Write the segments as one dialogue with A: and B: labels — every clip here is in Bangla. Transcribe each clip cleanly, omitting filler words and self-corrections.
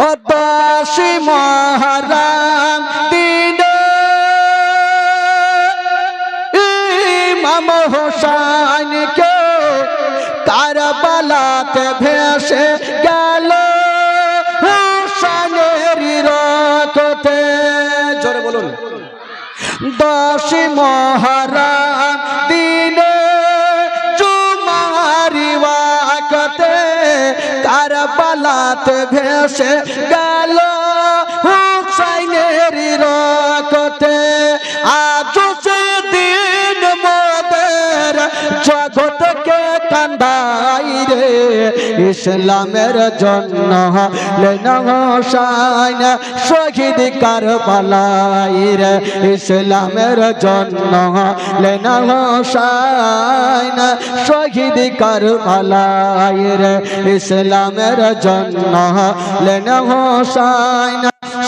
A: অদাসী মহারাম দিনে ইমাম হোসেনকে কারবালাতে ভেসে গেল হোসেনের রক্তে। জোরে বলুন। দশই মহরম দিনে জুমারি ওয়াক্তে কারবালাতে ভেসে গেল হোসেনের রক্তে। আজ সেদিন মোদের জগৎকে কান্দাই রে, ইসলামের জন্য হলেন হোসেন শহীদ কারবালাই রে, ইসলামের জন্য হলেন হোসেন শহীদ কারবালাই রে, ইসলামের জন্য হলেন হোসেন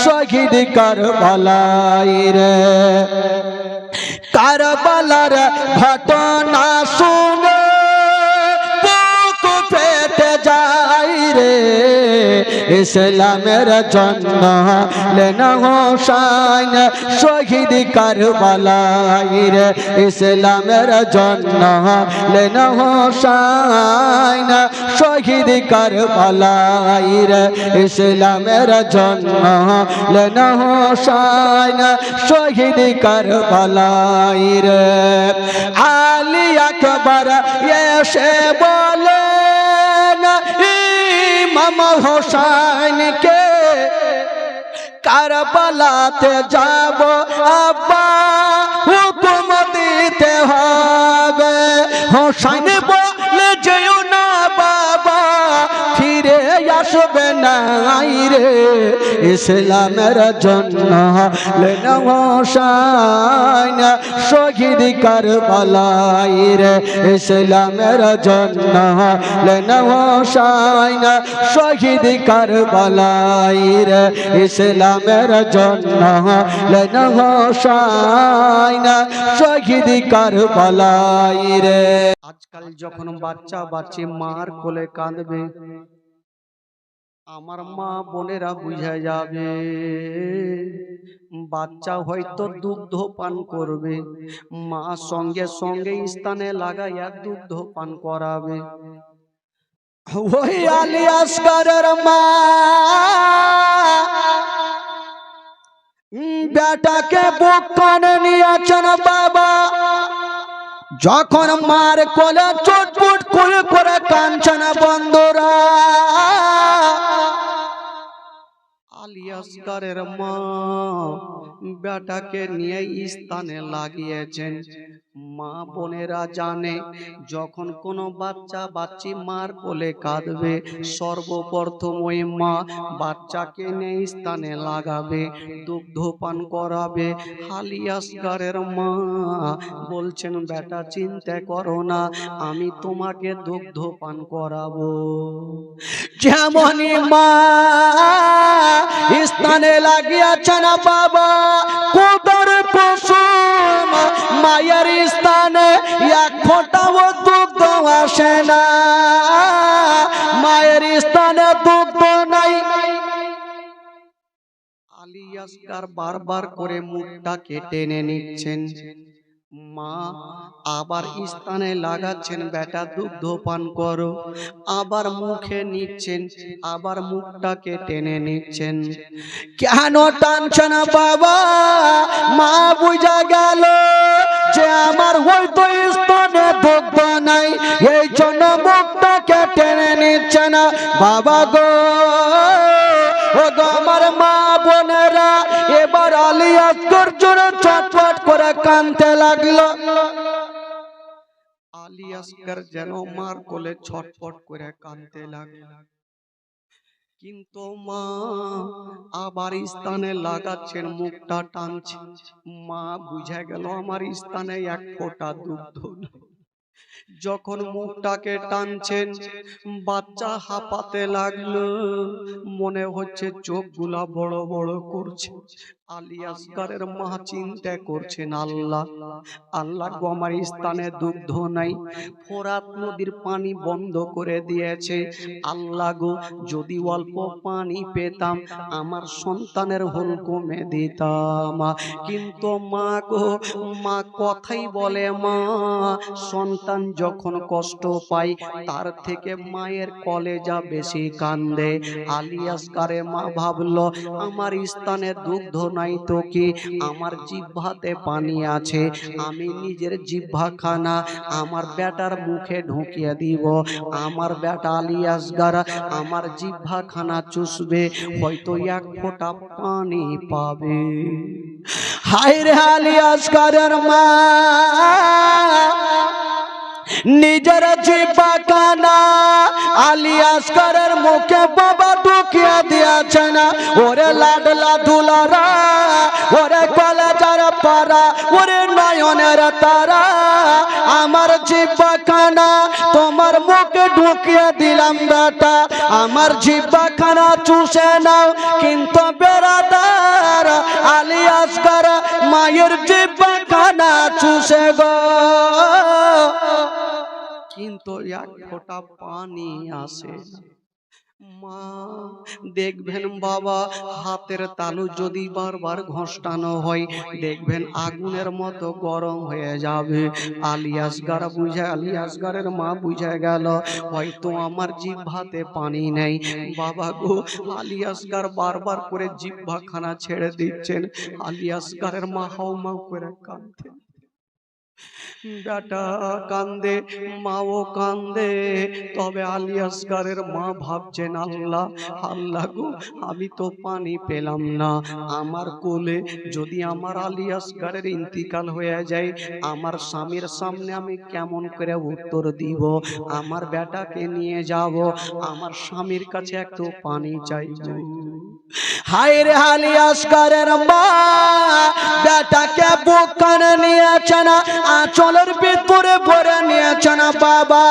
A: শহীদ কারবালাই রে। কারবালার ঘটনা শুনে বুক ফেটে যায় রে, ইসলামের জন্য হলেন হোসেন শহীদ কারবালাই রে, ইসলামের জন্য হলেন হোসেন শহীদ কারবালাই রে, ইসলামের জন্য হলেন হোসেন শহীদ কারবালাই রে। আলী আকবর এসে বলেন ইমাম হোসেনকে কারবালাতে যাব আব্বা হুকুম দিতে হবে। হোসেন বলে যেও না বাবা ফিরে আসবে না রে, ইসলামের জন্য হলেন হোসেন শহীদ কারবালাই রে, ইসলামের জন্য হলেন হোসেন শহীদ কারবালাই রে, ইসলামের জন্য হলেন হোসেন শহীদ কারবালাই রে। আজকাল যখন বাচ্চা বাচ্চি মার কোলে কাঁদবে, আমার মা বোনেরা বুঝে যাবে বাচ্চা হয়তো দুগ্ধ পান করবে, মা সঙ্গে সঙ্গে স্থানে লাগাইয়া দুগ্ধ পান করাবে। ওই আলী আসগরের মা বেটাকে বুক কানে নিয়েছেন বাবা, যখন মার কোলে চুটপুট করে কাঁদছেন বন্ধুরা। আলী আসগরের মা বেটাকে নিয়ে স্থানে লাগিয়েছেন। মা বোনেরা জানে যখন কোনো বাচ্চা বাচ্চি মার কোলে কাঁদবে সর্বপ্রথম ওই মা বাচ্চাকে নিয়ে স্থানে লাগাবে, দুগ্ধ পান করাবে। আলী আসগরের মা বলছেন বেটা চিন্তা করো না, আমি তোমাকে দুগ্ধ পান করাবো। যেমনই মা স্থানে লাগিয়েছেন বাবা কুদর কুসুম, মায়ের স্থানে এক ফোঁটাও দুগ্ধ আসে না, মায়ের স্থানে দুগ্ধ নাই। আলী আসগর বারবার করে মুখটাকে টেনে নিচ্ছেন, মা আবার স্থানে লাগাচ্ছেন বেটা দুগ্ধ পান করো, আবার মুখে নিচ্ছেন, আবার মুখটাকে টেনে নিচ্ছেন। কেন টানছেন বাবা? মা বুঝা গেল যে আমার হয়তো স্থানে দুগ্ধ নাই, এই জন্য মুখটাকে টেনে নিচ্ছে না। বাবা গো, ও গো আমার মা বোনেরা, এবার আলী আসগর জোরে ছটফট করে কাঁদতে লাগলো। আলী আসগর যেন মার কোলে ছটফট করে কাঁদতে লাগলো, কিন্তু মা আবার স্থানে লাগাচ্ছেন, মুখটা টানছে। মা বুঝে গেল আমার স্থানে এক ফোঁটা দুগ্ধ নেই। যখন মুখটাকে টানছেন বাচ্চা হাঁপাতে লাগলো, মনে হচ্ছে চোখগুলা বড় বড় করছে। আলী আসগারের মা চিন্তা করছেন, আল্লাহ আল্লাহ গো, আমার স্থানে দুগ্ধ নাই, ফোরাত নদীর পানি বন্ধ করে দিয়েছে। আল্লাহ গো, যদি অল্প পানি পেতাম আমার সন্তানের হুল কমে দিতাম। কিন্তু মা গো, মা কথাই বলে মা, সন্তান যখন কষ্ট পায় তার থেকে মায়ের কলেজা বেশি কান্দে। আলী আসগারের মা ভাবলো, আমার স্থানে দুগ্ধ নাই তো কি, আমার জিহ্বাতে পানি আছে, আমি নিজের জিহ্বাখানা আমার বেটার মুখে ঢুকিয়ে দিব। আমার বেটা আলী আসগার আমার জিহ্বাখানা চুষবে, হয়তো এক ফোঁটা পানি পাবে। হায় রে আলী আসগারের মা নিজের জিহ্বাখানা আলী আসগারের মুখে বাবা ঢুকিয়ে দিয়েছে না। ওরে লাডলা দুলারা, ওরে কলেজার পারা, ওরে নয়নের তারা, আমার জিহ্বাখানা তোমার মুখে ঢুকিয়ে দিলাম বেটা, আমার জিহ্বাখানা চুষে নাও। কিন্তু বেরাদার আলী আসগার মায়ের জিহ্বাখানা চুষে গো, কিন্তু এক ফোঁটা পানি আসে না। মা দেখবেন বাবা, হাতের তালু যদি বারবার ঘষটানো হয় দেখবেন আগুনের মতো গরম হয়ে যাবে। আলী আসগার বুঝে, আলী আসগারের মা বুঝে গেল হয়তো আমার জিহ্বাতে পানি নেই। বাবা গো, আলী আসগার বারবার করে জিহ্বাখানা ছেড়ে দিচ্ছেন। আলী আসগারের মা হাউমাউ করে কাঁদছে, বেটা কান্দে, মাও কান্দে। তবে আলী আসগারের মা ভাবছেন, আল্লাহ আল্লাহ গো, আমি তো পানি পেলাম না, আমার কোলে যদি আমার আলী আসগারের ইন্তিকাল হয়ে যায়, আমার স্বামীর সামনে আমি কেমন করে উত্তর দিব? আমার বেটাকে নিয়ে যাব, আমার স্বামীর কাছে একটু পানি চাইব। হায় রে আলী আসগারের মা বেটাকে বুক কানে নিয়েছে না, আঁচলের ভিতরে ভরে নিয়েছে না বাবা,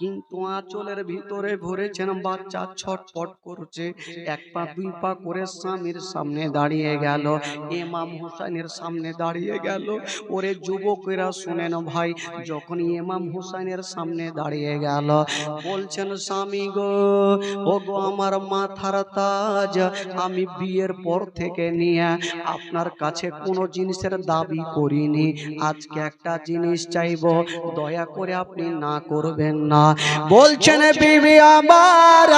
A: কিন্তু আঁচলের ভিতরে ভরেছেন বাচ্চা ছটফট করছে। এক পা দুই পা করে স্বামীর সামনে দাঁড়িয়ে গেল, ইমাম হুসাইনের সামনে দাঁড়িয়ে গেল। ওরে যুবকেরা শুনেন ভাই, যখন ইমাম হুসাইনের সামনে দাঁড়িয়ে গেল বলছেন, স্বামী গো, ও গো আমার মাথার তাজ, আমি বিয়ের পর থেকে নিয়ে আপনার কাছে কোনো জিনিসের দাবি করিনি, আজকে একটা জিনিস চাইবো, দয়া করে আপনি না করবেন না। বলছেন বিবি আমার,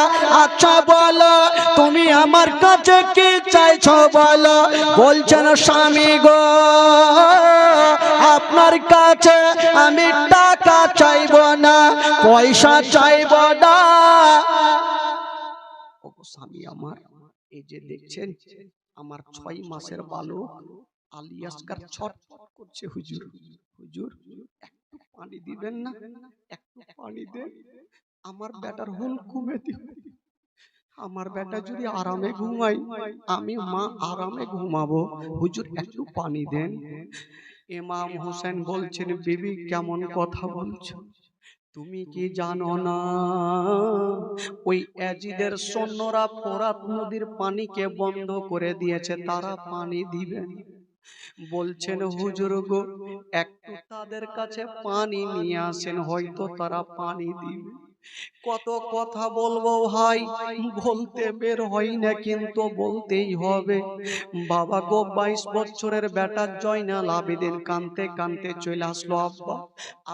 A: আচ্ছা বলো তুমি আমার কাছে কি চাইছো বলো। বলছেন, স্বামী গো, আপনার কাছে আমি টাকা চাইবো না, পয়সা চাইবো না। ও স্বামী আমার, এই যে দেখছেন আমার 6 মাসের বালক আলী আসগার ছটফট করছে, হুজুর হুজুর একটু পানি দিবেন না, একটু পানি দেন, আমার বেটার হুল কমে দিন, আমার বেটা যদি আরামে ঘুমাই আমি মা আরামে ঘুমাবো, হুজুর একটু পানি দেন। ইমাম হোসেন বলছেন, বিবি কেমন কথা বলছো, তুমি কি জানো না ওই ইয়াজিদের সৈন্যরা ফোরাত নদীর পানিকে বন্ধ করে দিয়েছে, তারা পানি দিবেন। বলছেন, হুজুর গো, একটু তাদের কাছে পানি নিয়ে আসেন, হয়তো তারা পানি দিবে। কত কথা বলবো ভাই, বলতে বের হয় না, কিন্তু বলতেই হবে। বাবা গো, 22 বছরের বেটা জয়নাল আবেদিন কানতে কানতে চলে আসলো, আব্বা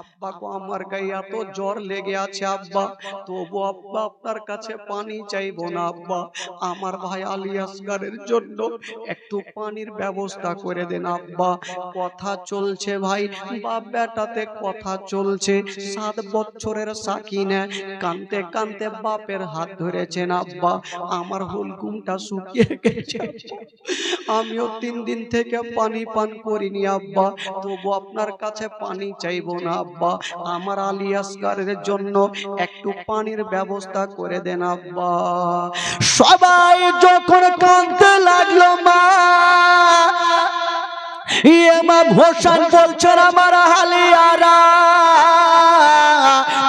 A: আব্বা গো, আমার গায়ে এত জ্বর লেগে আছে আব্বা, তবু আব্বা আপনার কাছে পানি চাইবো না আব্বা, আমার ভাই আলী আসগারের জন্য একটু পানির ব্যবস্থা করে দেন আব্বা। কথা চলছে ভাই, বাপ বেটাতে কথা চলছে। 7 বছরের সাকিনা কানতে কানতে বাপের হাত ধরেছেন, আব্বা আমার হুলকুমটা শুকিয়ে গেছে, আমিও 3 দিন থেকে পানি পান করিনি আব্বা, তবু আপনার কাছে পানি চাইবো না আব্বা, আমার আলী আসগারের জন্য একটু পানির ব্যবস্থা করে দেন আব্বা। সবাই যখন কাঁদতে লাগলো, মা
B: ইমাম হোসেন বলছেন আমার আলিয়ারা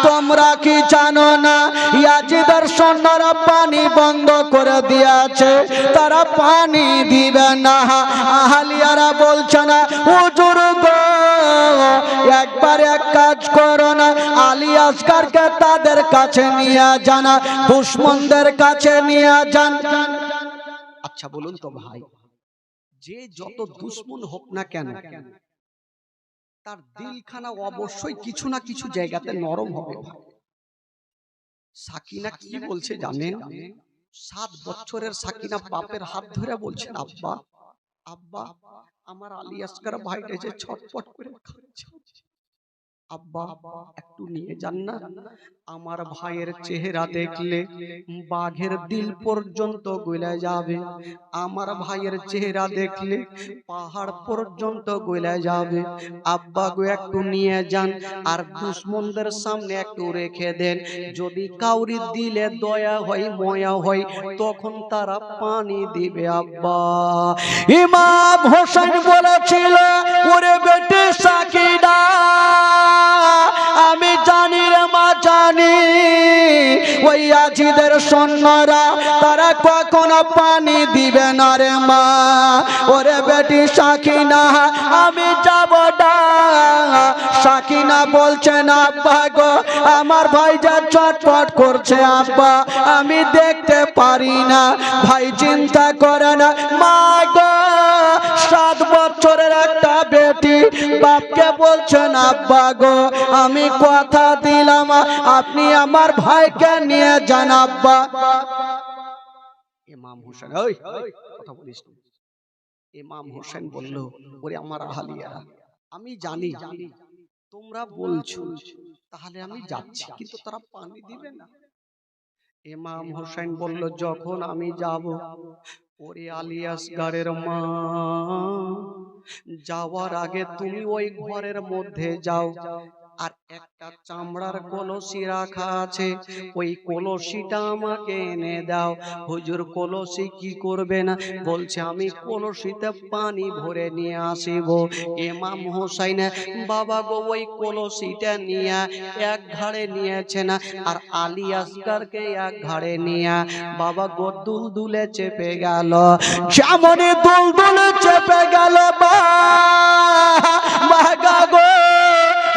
B: তোমরা কি জানো না ইয়াজিদের সৈন্যরা পানি বন্ধ করে দিয়েছে, তারা পানি দিবে না। আহলিয়ারা বলছে না হুজুর গো একবার এক কাজ করো না, আলী আসগারকে তাদের কাছে নিয়ে যান, দুশমনদের কাছে নিয়ে যান।
A: আচ্ছা বলুন তো ভাই, যে যত দুশ্মন হোক না কেন তার দিলখানা অবশ্যই কিছু না কিছু জায়গাতে নরম হবে ভাই। সাকিনা কি বলছে জানেন? 7 বছরের সাকিনা বাপের হাত ধরে বলছেন আব্বা আব্বা আমার আলী আসগার ভাইটা যে ছটফট করে খাচ্ছে, আব্বা একটু নিয়ে যান না, আমার ভাইয়ের চেহারা দেখলে বাঘের দিল পর্যন্ত গলে যাবে, আমার ভাইয়ের চেহারা দেখলে পাহাড় পর্যন্ত গলে যাবে, আব্বা গো একটু নিয়ে যান আর দুশমনদের সামনে একটু রেখে দেন, যদি কাউরি দিলে দয়া হয় ময়া হয় তখন তারা পানি দিবে আব্বা।
B: ইমাম হোসেন বলেছিল ওরে বেটে সাকিনা আমি জানি রে মা জানি ওই ইয়াজিদের সৈন্যরা তারা কখনো পানি দিবে না রে মা। ওরে বেটি সাকিনা আমি যাব না। সাকিনা বলছেন আব্বা গো আমার ভাই যা চটপট করছে আব্বা আমি দেখতে পারি না। ভাই চিন্তা করে না মা গো 7 বছরের একটা বেটি বাপকে বলছেন আব্বা গো আমি কথা দিলাম আপনি আমার ভাইকে নিয়ে যান আব্বা।
A: ইমাম হোসেন ওই কথা বলিস না। ইমাম হোসেন বলল ওরে আমার আহলিয়ারা আমি জানি তোমরা বলছো তাহলে আমি যাচ্ছি, কিন্তু তারা পানি দিবে না। ইমাম হোসেন বলল যখন আমি যাব ওরে আলী আসগারের মা যাওয়ার আগে তুমি ওই ঘরের মধ্যে যাও, আর একটা চামড়ার কলসি রাখা আছে ওই কলসিটা আমাকে এনে দাও। হুজুর কলসি কি করবে না? বলছে আমি কলসিতে পানি ভরে নিয়ে আসিব। ইমাম হোসেন বাবা গো ওই কলসিটা নিয়ে এক ঘাড়ে নিয়েছে না আর আলী আসগারকে এক ঘাড়ে নিয়ে বাবা গো দুলদুলে চেপে গেল।
B: যেমনই দুলদুলে চেপে গেল বাগা গো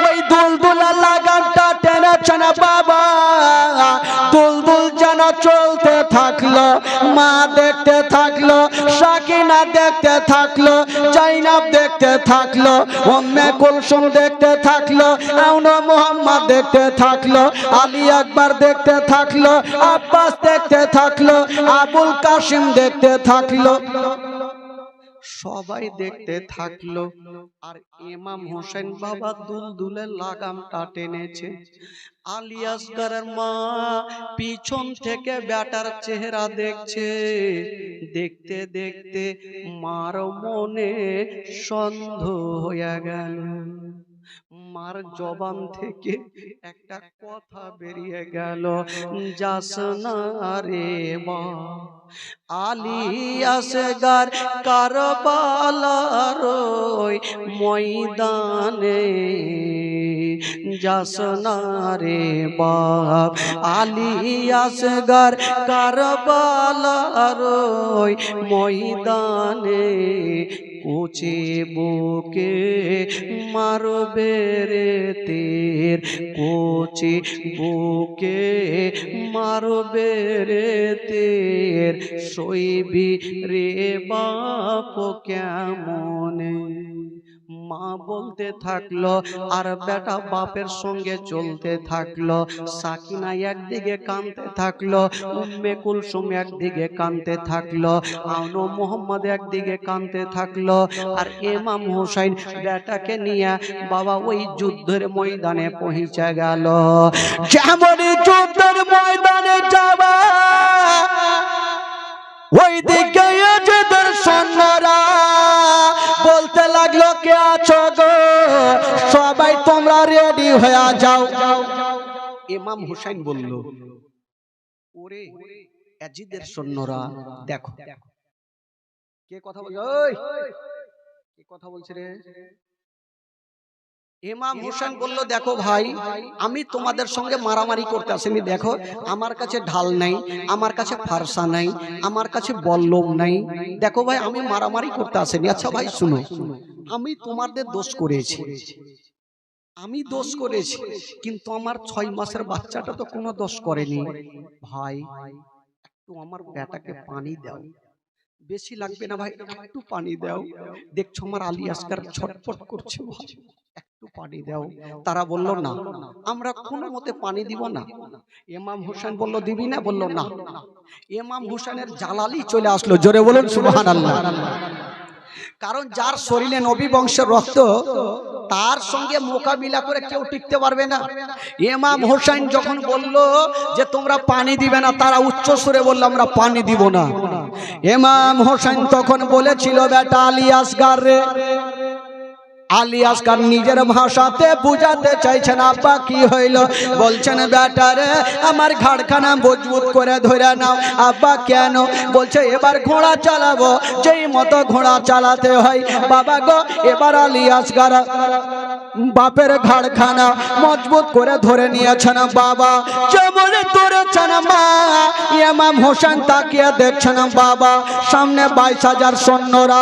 B: ওই দুলদুলা লাগামটা টেনেছে না বাবা, দুলদুল যেন চলতে থাকলো। মা দেখতে থাকলো, সাকিনা দেখতে থাকলো, জাইনাব দেখতে থাকলো, উম্মে কুলসুম দেখতে থাকলো, আউনা মুহাম্মদ দেখতে থাকলো, আলী আকবর দেখতে থাকলো, আব্বাস দেখতে থাকলো, আবুল কাসিম দেখতে থাকলো।
A: সবাই দেখতে থাকলো আর ইমাম হোসেন বাবা দুলদুলে লাগামটা টেনেছে। আলী আসগারের মা পিছন থেকে বেটার চেহারা দেখছে, দেখতে দেখতে মার মনে সন্দেহ হয়ে গেল। মার জবান থেকে একটা কথা বেরিয়ে গেল, যাস না রে মা, আলী আসগার কারবালার ওই ময়দানে যাস না রে বাপ, আলী আসগার কারবালার ওই ময়দানে কোচে বুকে মারবে রে তের, কোচে বুকে মারবে রে তের, সইবি রে বাপ কেমনে। মা বলতে থাকলো আর বেটা বাপের সঙ্গে চলতে থাকলো। সাকিনা একদিকে কাঁদতে থাকলো, উম্মে কুলসুম একদিকে কাঁদতে থাকলো, আউনো মোহাম্মদ একদিকে কাঁদতে থাকলো, আর ইমাম হোসেন বেটাকে নিয়ে বাবা ওই যুদ্ধের ময়দানে পৌঁছে গেল।
B: যেমনই যুদ্ধের ময়দানে যাবা ওই দিকে ইয়াজিদের সৈন্যরা বলতে লাগলো কে আছো গো সবাই তোমরা রেডি হয়ে যাও।
A: ইমাম হোসেন বলল ওরে ইয়াজিদের সৈন্যরা দেখো কে কথা বলছে, ওই কি কথা বলছে রে? ইমাম হোসেন বলল, দেখো ভাই, আমি তোমাদের সঙ্গে মারামারি করতে আসিনি। দেখো আমার কাছে ঢাল নাই, আমার কাছে ফারসা নাই, আমার কাছে বল্লম নাই। দেখো ভাই, আমি মারামারি করতে আসিনি। আচ্ছা ভাই শুনো, আমি তোমাদের দোষ করেছি, আমি দোষ করেছি, কিন্তু আমার 6 মাসের বাচ্চাটা তো কোনো দোষ করেনি। ভাই একটু আমার বেটাকে পানি দাও, বেশি লাগবে না ভাই, একটু পানি দাও। দেখছো আমার আলী আসকার ছটফট করছে, ভাই একটু পানি দাও। তারা বলল না, আমরা কোনো মতে পানি দিব না। ইমাম হোসেন বলল, দিবি না? বলল না। ইমাম হোসেনের জালালি চলে আসলো, জোরে বলুন সুবহানাল্লাহ। কারণ যার শরীরে নবী বংশের রক্ত, তার সঙ্গে মোকাবিলা করে কেউ টিকতে পারবে না। ইমাম হোসেন যখন বলল যে তোমরা পানি দিবে না, তারা উচ্চ সুরে বলল আমরা পানি দিব না। ইমাম হোসেন তখন বলেছিল, বেটা আলী আসগার রে। আলী আসগার নিজের ভাষাতে বুঝাতে চাইছেন, আব্বা কি হইল? বলছেন, বেটা রে আমার ঘাড়খানা মজবুত করে ধরে নাও। আব্বা কেন? বলছে এবার ঘোড়া চালাবো, যেই মতো ঘোড়া চালাতে হয়। বাবা গো, এবার আলী আসগার বাপের ঘাড়খানা মজবুত করে ধরে নিয়েছেন। বাবা যেমন ধরেছেন, মা ইমাম হোসেন তাকিয়ে দেখছেন, বাবা সামনে 22,000 সৈন্যরা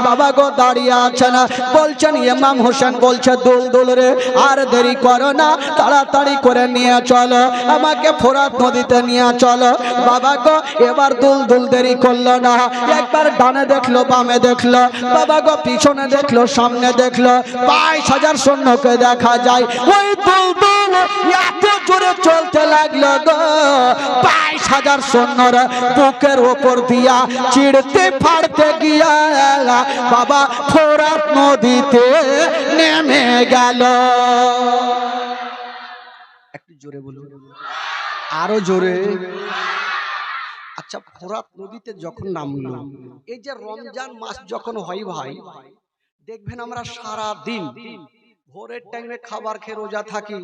A: বাবা গো দাঁড়িয়ে আছেন। বলছেন, ইমাম হোসেন বলছে, দুল দুল রে, আর দেরি করো না, তাড়াতাড়ি করে নিয়ে চলো, আমাকে ফোরাত নদীতে নিয়ে চলো। বাবা গো এবার দুল দুল দেরি করলো না, একবার ডানে দেখলো, বামে দেখলো, বাবা গো পিছনে দেখলো, সামনে দেখলো, 22,000 সৈন্যকে দেখা যায়। ওই দুল দুল এত জোরে চলতে লাগলো গো, 22,000 সৈন্যরা বুকের ওপর দিয়া চিড়তে ফাড়তে গিয়া বাবা ফোরাত নদীতে নেমে গেল। একটু জোরে বলুন, আরো জোরে। আচ্ছা, ফোরাত নদীতে যখন নামলো, এই যে রমজান মাস যখন হয় ভাই, দেখবেন আমরা সারা দিন ভোরের টাইমে খাবার খেয়ে রোজা থাকি,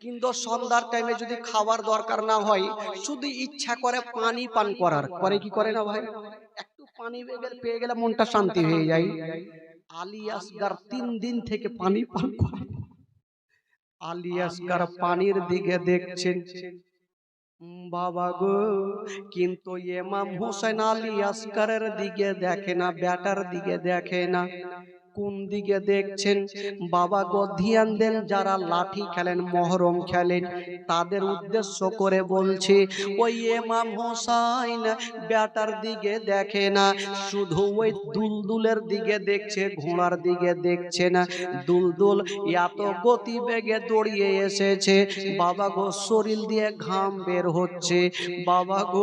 A: কিন্তু সন্ধ্যার টাইমে যদি খাবার দরকার না হয়, শুধু ইচ্ছা করে পানি পান করার। করে কি করে না ভাই? একটু পানি পেয়ে গেলে মনটা শান্তি হয়ে যায়। আলী আসগার 3 দিন থেকে পানি পান করে। আলী আসগার পানির দিকে দেখছেন, বাবা গো, কিন্তু ইমাম হোসেন আলী আসগারের দিকে দেখে না, বেটার দিকে দেখে না। কোন দিকে দেখছেন? বাবা গো ধ্যান দেন, যারা লাঠি খেলেন, মহরম খেলেন, তাদের উদ্দেশ্য করে বলছে, ওই ইমাম হোসেন বেটার দিকে দেখে না, শুধু ওই দুলদুলের দিকে দেখছে, ঘোড়ার দিকে দেখছে না। দুলদুল এত গতি বেগে দৌড়িয়ে এসেছে, বাবা গো শরীর দিয়ে ঘাম বের হচ্ছে। বাবা গো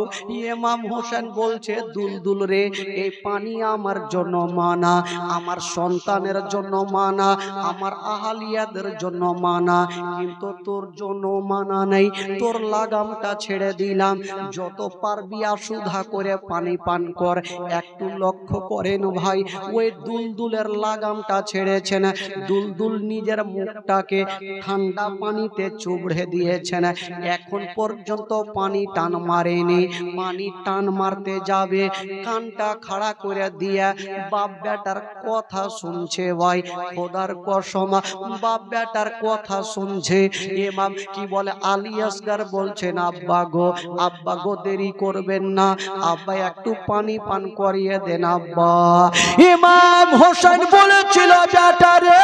A: ইমাম হোসেন বলছে, দুলদুল রে, এই পানি আমার জন্য মানা, আমার সন্তানের জন্য মানা, আমার আহালিয়াদের জন্য মানা, কিন্তু তোর জন্য মানা নেই। তোর লাগামটা ছেড়ে দিলাম, যত পারবি আশুধা করে পানি পান কর। একটু লক্ষ্য করেন ভাই, ওই দুলদুলের লাগামটা ছেড়েছেন, দুলদুল নিজের মুখটাকে ঠান্ডা পানিতে চুবড়ে দিয়েছেন, এখন পর্যন্ত পানি টান মারেনি। পানি টান মারতে যাবে, কানটা খাড়া করে দিয়া বাপ বেটার কথা শুনছে। ভাই খোদার কসম, বাপ বেটার কথা শুনছে। ইমাম কি বলে? আলী আসগার বলছেন, আব্বা গো দেরি করবেন না, আব্বা একটু পানি পান করিয়ে দেন আব্বা। ইমাম হোসেন বলেছিল, বেটা রে,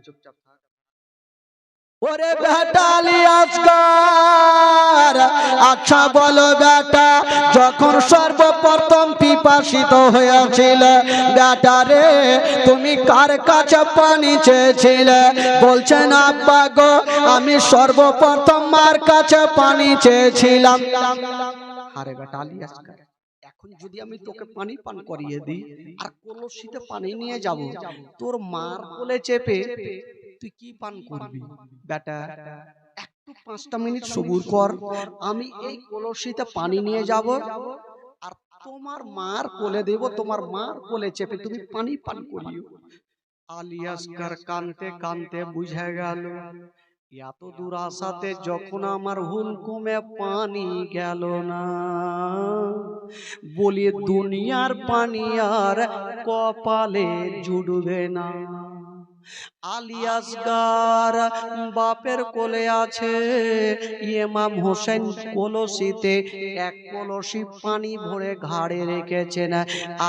A: চুপচাপ থাক। ওরে বেটা আলী আসগার, আচ্ছা বলো বেটা, যখন সর্বপ্রথম পিপাসিত হয়েছিল, বেটা রে তুমি কার কাছে পানি চেয়েছিলে? বলছেন, আব্বা গো আমি সর্বপ্রথম মার কাছে পানি চেয়েছিলাম। আরে বেটা আলী আসগার, এখন যদি আমি তোকে পানি পান করিয়ে দিই আর কলসিতে পানি নিয়ে যাব, তোর মার কোলে চেপে তুই কি পান করবি? বেটা একটু 5টা মিনিট সবুর কর, আমি এই কলসিতে পানি নিয়ে যাব আর তোমার মার কোলে দেব, তোমার মার কোলে চেপে তুমি পানি পান করিও। আলী আসগার কানতে কানতে বুঝে গেল এত দূর আসাতে যখন আমার হুলকুমে পানি গেল না, বলি দুনিয়ার পানি আর কপালে জুড়বে না। আলী আসগার বাপের কোলে আছে, ইমাম হোসেন কলসিতে এক কলসি পানি ভরে ঘাড়ে রেখেছেন।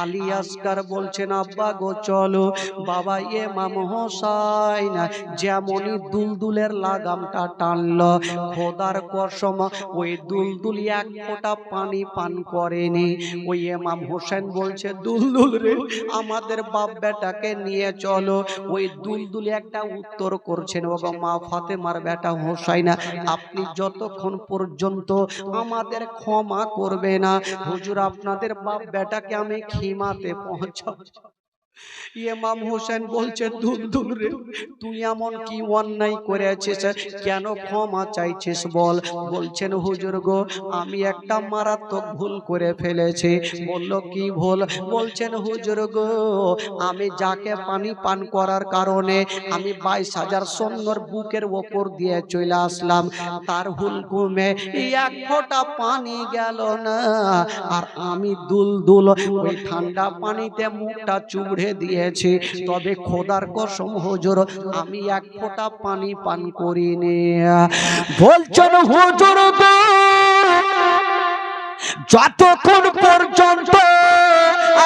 A: আলী আসগার বলছেন, আব্বা গো চলো। বাবা ইমাম হোসেন যেমনই দুলদুলের লাগামটা টানলো, খোদার কসম ওই দুলদুল এক ফোঁটা পানি পান করেনি। ওই ইমাম হোসেন বলছে, দুলদুল রে, আমাদের বাপ বেটাকে নিয়ে চলো। ওই দুলদুলি একটা উত্তর করছেন, বাবা মা ফাতেমার বেটা হোসাইনা, আপনি যতক্ষণ পর্যন্ত আমাদের ক্ষমা করবে না, হুজুর আপনাদের বাপ বেটাকে আমি খিমাতে পৌঁছাবো। ইমাম হোসেন বলছে, দুলদুল রে, তুই এমন কি অন্যায় করেছিস, কেন ক্ষমা চাইছিস বল। বলছেন, হুজুর গো, আমি একটা মারাত্মক ভুল করে ফেলেছি। বলল, কি ভুল? বলছেন, হুজুর গো, আমি যাকে পানি পান করার কারণে আমি 22,000 সৈন্যর বুকের ওপর দিয়ে চলে আসলাম, তার হুলকুমে এক ফোঁটা পানি গেল না, আর আমি দুলদুল ওই ঠান্ডা পানিতে মুখটা চুবড়ে দিয়েছি। তবে খোদার কসম হুজুর, আমি এক ফোঁটা পানি পান করিনি।
B: বলছেন, হুজুর গো, যতক্ষণ পর্যন্ত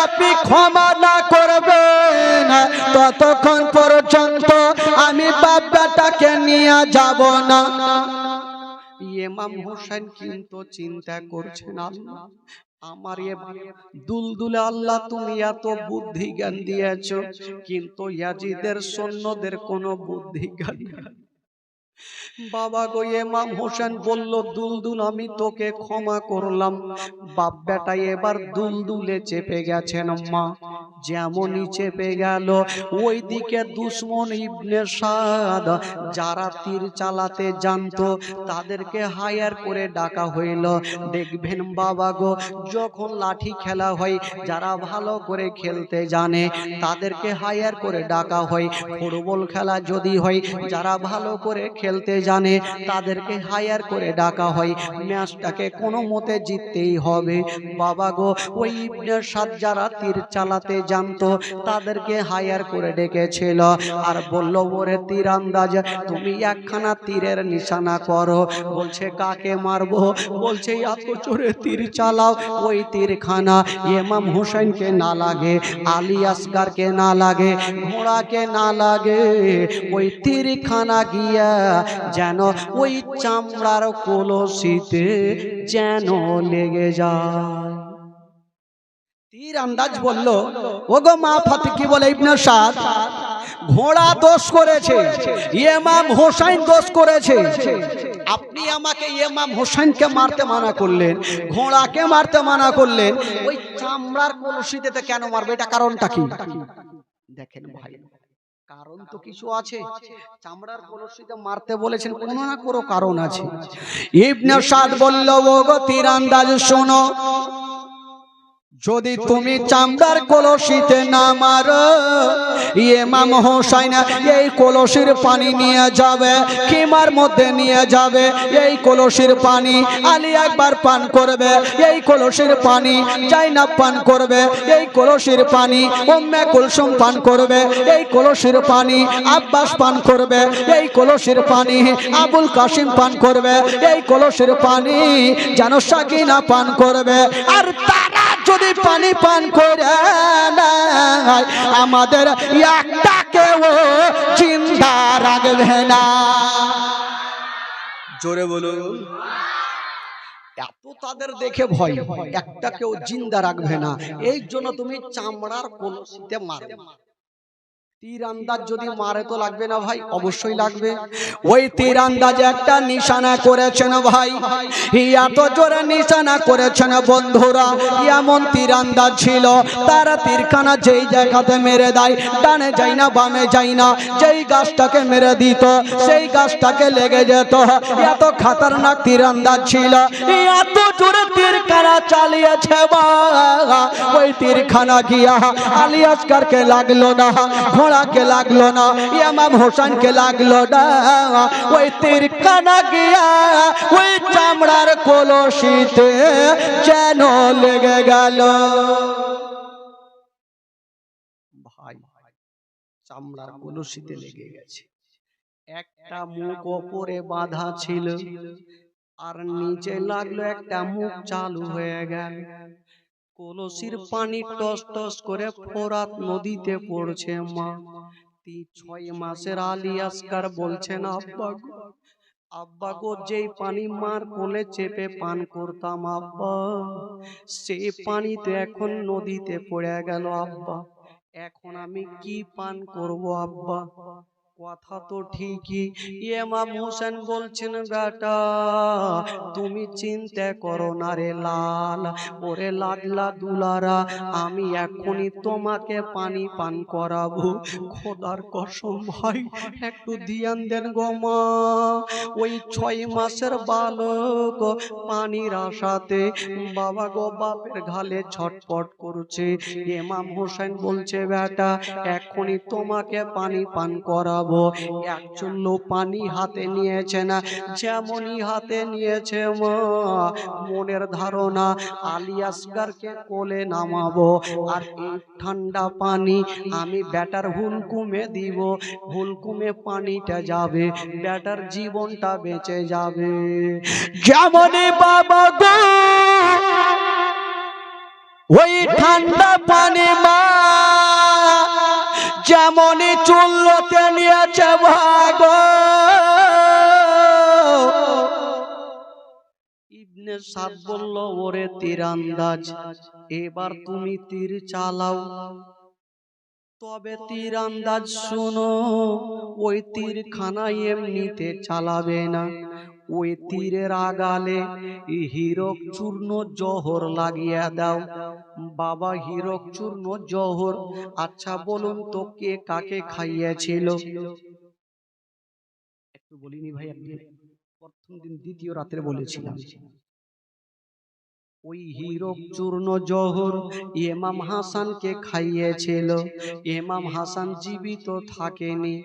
B: আপনি ক্ষমা না করবেন, ততক্ষণ পর্যন্ত আমি বাপ বেটাকে নিয়ে যাব না।
A: ইমাম হোসেন কিন্তু চিন্তা করছেন, আল্লাহ আমার দুলদুলে আল্লাহ তুমি এত বুদ্ধি জ্ঞান দিয়েছো, কিন্তু ইয়াজিদের সৈন্যদের কোনো বুদ্ধি জ্ঞান নেই। বাবা গো, ইমাম হোসেন বলল, দুলদুল আমি তোকে ক্ষমা করলাম। বাপ বেটা এবার দুলদুলে চেপে গেছেন। মা যেমনই চেপে গেল, ওইদিকে দুশমন ইবনে সাদ যারা তীর চালাতে জানতো তাদেরকে হায়ার করে ডাকা হইল। দেখবেন বাবা গো, যখন লাঠি খেলা হয়, যারা ভালো করে খেলতে জানে তাদেরকে হায়ার করে ডাকা হয়। ফুটবল খেলা যদি হয়, যারা ভালো করে খেলতে জানে তাদেরকে হায়ার করে ডাকা হয়। ম্যাচটাকে কোনো মতে জিততেই হবে। বাবা গো, ওই ইবনে সাদ যারা তীর চালাতে জানতো তাদেরকে হায়ার করে ডেকেছিল আর বলল, ওরে তীরন্দাজ, তুমি একখানা তীরের নিশানা করো। বলছে, কাকে মারবো? বলছে, এত জোরে তীর চালাও ওই তীরখানা ইমাম হোসেনকে না লাগে, আলী আসগারকে না লাগে, ঘোড়াকে না লাগে, ওই তীরখানা গিয়া যেন ওই চামড়ার কলসিতে যেন লেগে যায়।
B: তীর আন্দাজ বলল, ওগো মা ফাতে, কি বলে ইবনে সাদ, ঘোড়া দোষ করেছে, ইমাম হোসেন দোষ করেছে। আপনি আমাকে ইমাম হোসেনকে মারতে মানা করলেন, ঘোড়াকে মারতে মানা করলেন, ওই চামড়ার কলসিতে কেন মারবে? এটা কারণটা কি?
A: দেখেন ভাই, কারণ তো কিছু আছে। চামড়ার কলসিতে মারতে বলেছেন, কোনো না কোনো কারণ আছে।
B: ইবনে সাদ বলল, ওগো তীরন্দাজ শোনো, যদি তুমি চামড়ার কলসিতে না মারো, ইমাম হোসেন এই কলসির পানি নিয়ে যাবে, খিমার মধ্যে নিয়ে যাবে। এই কলসির পানি আলী একবার পান করবে, এই কলসির পানি জাইনাব পান করবে, এই কলসির পানি উম্মে কুলসুম পান করবে, এই কলসির পানি আব্বাস পান করবে, এই কলসির পানি আবুল কাসিম পান করবে, এই কলসির পানি যেন সাকিনা পান করবে। আর তারা যদি পানি পান করে আমাদের একটাকেও জিন্দা রাখবে না। জোরে বলুন।
A: এত তাদের দেখে ভয়, একটা কেউ জিন্দা রাখবে না, এই জন্য তুমি চামড়ার কলসিতে মারবে। তীরন্দাজ যদি মারে তো লাগবে না ভাই? অবশ্যই লাগবে।
B: ওই তীরন্দাজ একটা নিশানা করেছেন ভাই, এত জোরে নিশানা করেছেন বন্ধুরা, এমন তীরন্দাজ ছিল তারা তীরখানা যেই জায়গাতে মেরে দেয়, ডানে যায় না বামে যায় না, যেই গাছটাকে মেরে দিত সেই গাছটাকে লেগে যেত। এত খতরনাক তীরন্দাজ ছিল, এত জোরে তীরখানা চালিয়েছে মা, ওই তীরখানা গিয়া আলী আসগরকে লাগলো না, ঘোড়াকে লাগলো না, ইমাম হোসেনকে লাগলো না, ওই তীরখানা গিয়া ওই চামড়ার কলসিতে যেন লেগে গেল।
A: ভাই চামড়ার কলসিতে লেগে গেছে। একটা মুখ ওপরে বাঁধা ছিল আর নিচে লাগলো, একটা মুখ চালু হয়ে গেল। কলসির পানি টস টস করে ফোরাত নদীতে পড়ছে মা। 6 মাসের আলী আসগর বলছেন, আব্বা গো, আব্বা গো, যেই পানি মার কোলে চেপে পান করতাম আব্বা, সেই পানি তো এখন নদীতে পড়ে গেল আব্বা, এখন আমি কি পান করব আব্বা? কথা তো ঠিকই। ইমাম হোসেন বলছেন, বেটা তুমি চিন্তা করো না রে লাল, ওরে লাডলা দুলারা, আমি এখনই তোমাকে পানি পান করাবো। খোদার কসম ভাই, একটু ধ্যান দেন গো মা। ওই 6 মাসের বালক পানির আশাতে বাবা গো বাপের ঘালে ছটপট করছে। ইমাম হোসেন বলছে, বেটা এখনই তোমাকে পানি পান করাবো। এক চুল্লু পানি হাতে নিয়েছে না, যেমনই হাতে নিয়েছে মা, মনের ধারণা আলী আসগরকে কোলে নামাবো আর এই ঠান্ডা পানি আমি বেটার হুলকুমে দিব, হুলকুমে পানিটা যাবে, বেটার জীবনটা বেঁচে যাবে।
B: যেমনই বাবা গো ওই ঠান্ডা পানি মা যেমনই চুল্লতে নিয়েছে ভাগ,
A: ইবনে সাদ বলল, ওরে তীরন্দাজ, এবার তুমি তীর চালাও। তবে তীরন্দাজ শোনো, ওই তীরখানা এমনিতে চালাবে না, ওই তীরের আগালে হীরক চূর্ণ জহর লাগিয়ে দাও। বাবা হীরক চূর্ণ জহর, আচ্ছা বলুন তো কে কাকে খাইয়েছিল? একটু বলিনি ভাই, একদিন প্রথম দিন দ্বিতীয় রাত্রে বলেছিলাম। ওই হীরক চূর্ণ জহর ইমাম হাসানকে খাইয়েছিল। ইমাম হাসান জীবিত থাকেনি।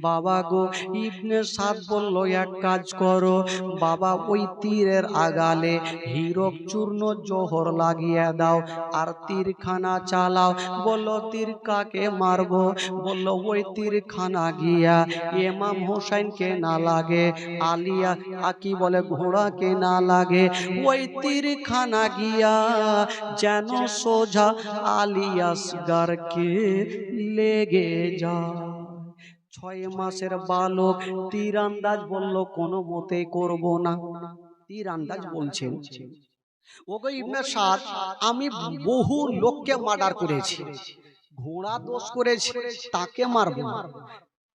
A: বাবা গো, ইবনে সাদ বলল, এক কাজ করো বাবা, ওই তীরের আগালে হীরক চূর্ণ জহর লাগিয়ে দাও আর তীরখানা চালাও। বলল, তীর কাকে মারবো? বলল, ওই তীরখানা গিয়া ইমাম হোসেনকে না লাগে, আলিয়া কি বলে ঘোড়াকে না লাগে, ওই তীরখানা গিয়া যেন সোজা আলী আসগরকে লেগে যায়। 6 মাসের বালক তীরন্দাজ বলল, কোনো মতে করব না। তীরন্দাজ বলছেন, ওগো ইবনে সাদ, আমি বহু লোককে মার্ডার করেছি, ঘোড়া দোষ করেছে তাকে মারবো,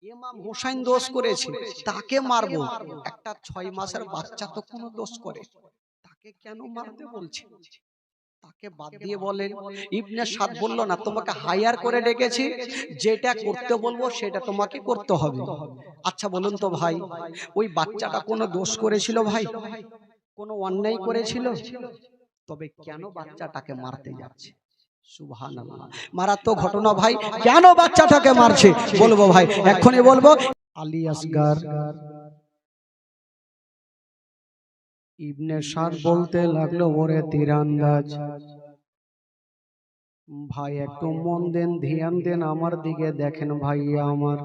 A: ইমাম হোসেন দোষ করেছে তাকে মারবো, একটা 6 মাসের বাচ্চা তো কোনো দোষ করে, তাকে কেন মারতে বলছে? তাকে বাদ দিয়ে বলেন। ইবনে সাদ বলল, না, তোমাকে হায়ার করে ডেকেছি, যেটা করতে বলবো সেটা তোমাকে করতে হবে। আচ্ছা বলুন তো ভাই, ওই বাচ্চাটা কোনো দোষ করেছিল ভাই? কোনো অন্যায় করেছিল? তবে কেন বাচ্চাটাকে মারতে যাচ্ছে? সুবহানাল্লাহ, মারাত্মক ঘটনা ভাই। কেন বাচ্চাটাকে মারছে বলবো ভাই, এক্ষুনি বলবো। আলী আসগর ইবনে সাদ বলতে লাগলো, ওরে তীরন্দাজ ভাই, একটু মন দেন, ধ্যান দেন, আমার দিকে দেখেন ভাইয়া আমার।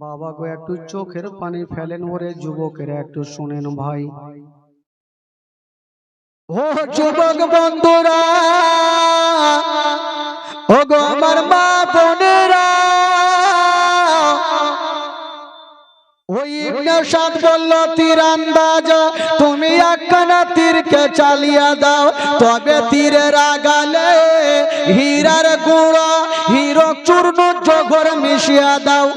A: বাবা গো, একটু চোখের পানি ফেলেন, ওরে যুবকেরা একটু শুনেন ভাই।
B: ও যুবক বন্ধুরা, ও গো আমার মা বোনেরা, ওই ইবনে সাদ বলল, তীরন্দাজ তুমি একখানা তীরকে চালিয়ে দাও, তবে তীরের আগালে হীরার গুঁড়া হীরক চূর্ণ জহর মিশিয়ে দাও।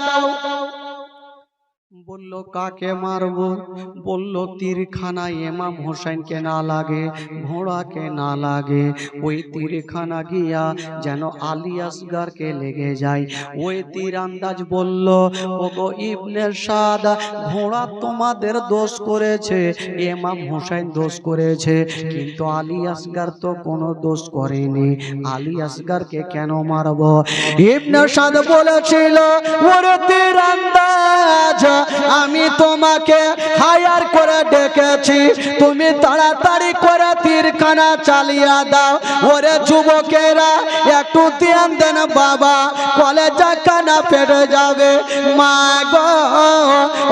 A: বলল কাকে মারবো? বলল তীরখানা ইমাম হোসেনকে না লাগে, ঘোড়াকে না লাগে, ওই তীরখানা গিয়া যেন আলী আসগারকে লেগে যায়। ওই তীরআন্দাজ বলল, ওগো ইবনে সাদ, ঘোড়া তোমাদের দোষ করেছে, ইমাম হোসেন দোষ করেছে, কিন্তু আলী আসগার তো কোনো দোষ করেনি, আলী আসগারকে কেন মারবো?
B: ইবনে সাদ বলেছিল, ওরে তীরআন্দাজ, আমি তোমাকে হায়ার করে ডেকেছি, তুমি তাড়াতাড়ি করে তীরখানা চালিয়ে দাও। ওরে যুবকেরা, একটু ধ্যান দেন বাবা, কলেজা কানা ফেটে যাবে। মা গো,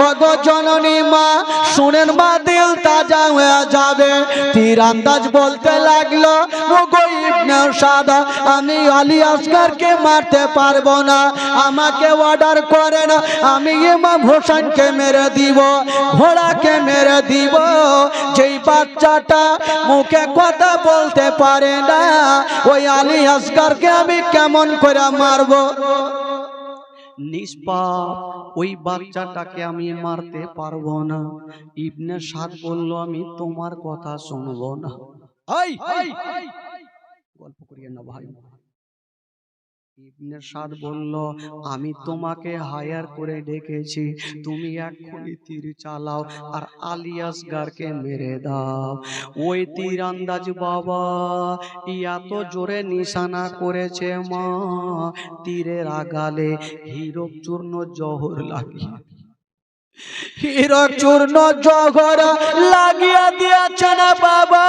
B: ও গো জননী মা, শুনেন মা, দিল তাজা হয়ে যাবে। তীরআন্দাজ বলতে লাগলো, ও গো ইবনে সাদ, আমি আলী আসগারকে মারতে পারবো না, আমাকে অর্ডার করেন, আমি ইমাম হোসেনকে মেরে দিব, ঘোড়াকে মেরে দিব। যেই বাচ্চাটা মুখে কথা বলতে পারে না, ওই আলী আসগারকে আমি কেমন করে মারবো?
A: নিষ্পাপ ওই বাচ্চাটাকে আমি মারতে পারবো না। ইবনে সাদ বলল, আমি তোমার কথা শুনবো না। গল্প করিয়ে না ভাই। ইবনে সাদ বলল, আমি তোমাকে হায়ার করে ডেকেছি, তুমি এক্ষুনি তীর চালাও আর আলী আসগারকে মেরে দাও। ওই তীরআন্দাজ বাবা এত জোরে নিশানা করেছে মা, তীরের আগালে হীরক চূর্ণ জহর লাগিয়ে
B: হীরক চূর্ণ জহর লাগিয়ে দিয়েছে না বাবা।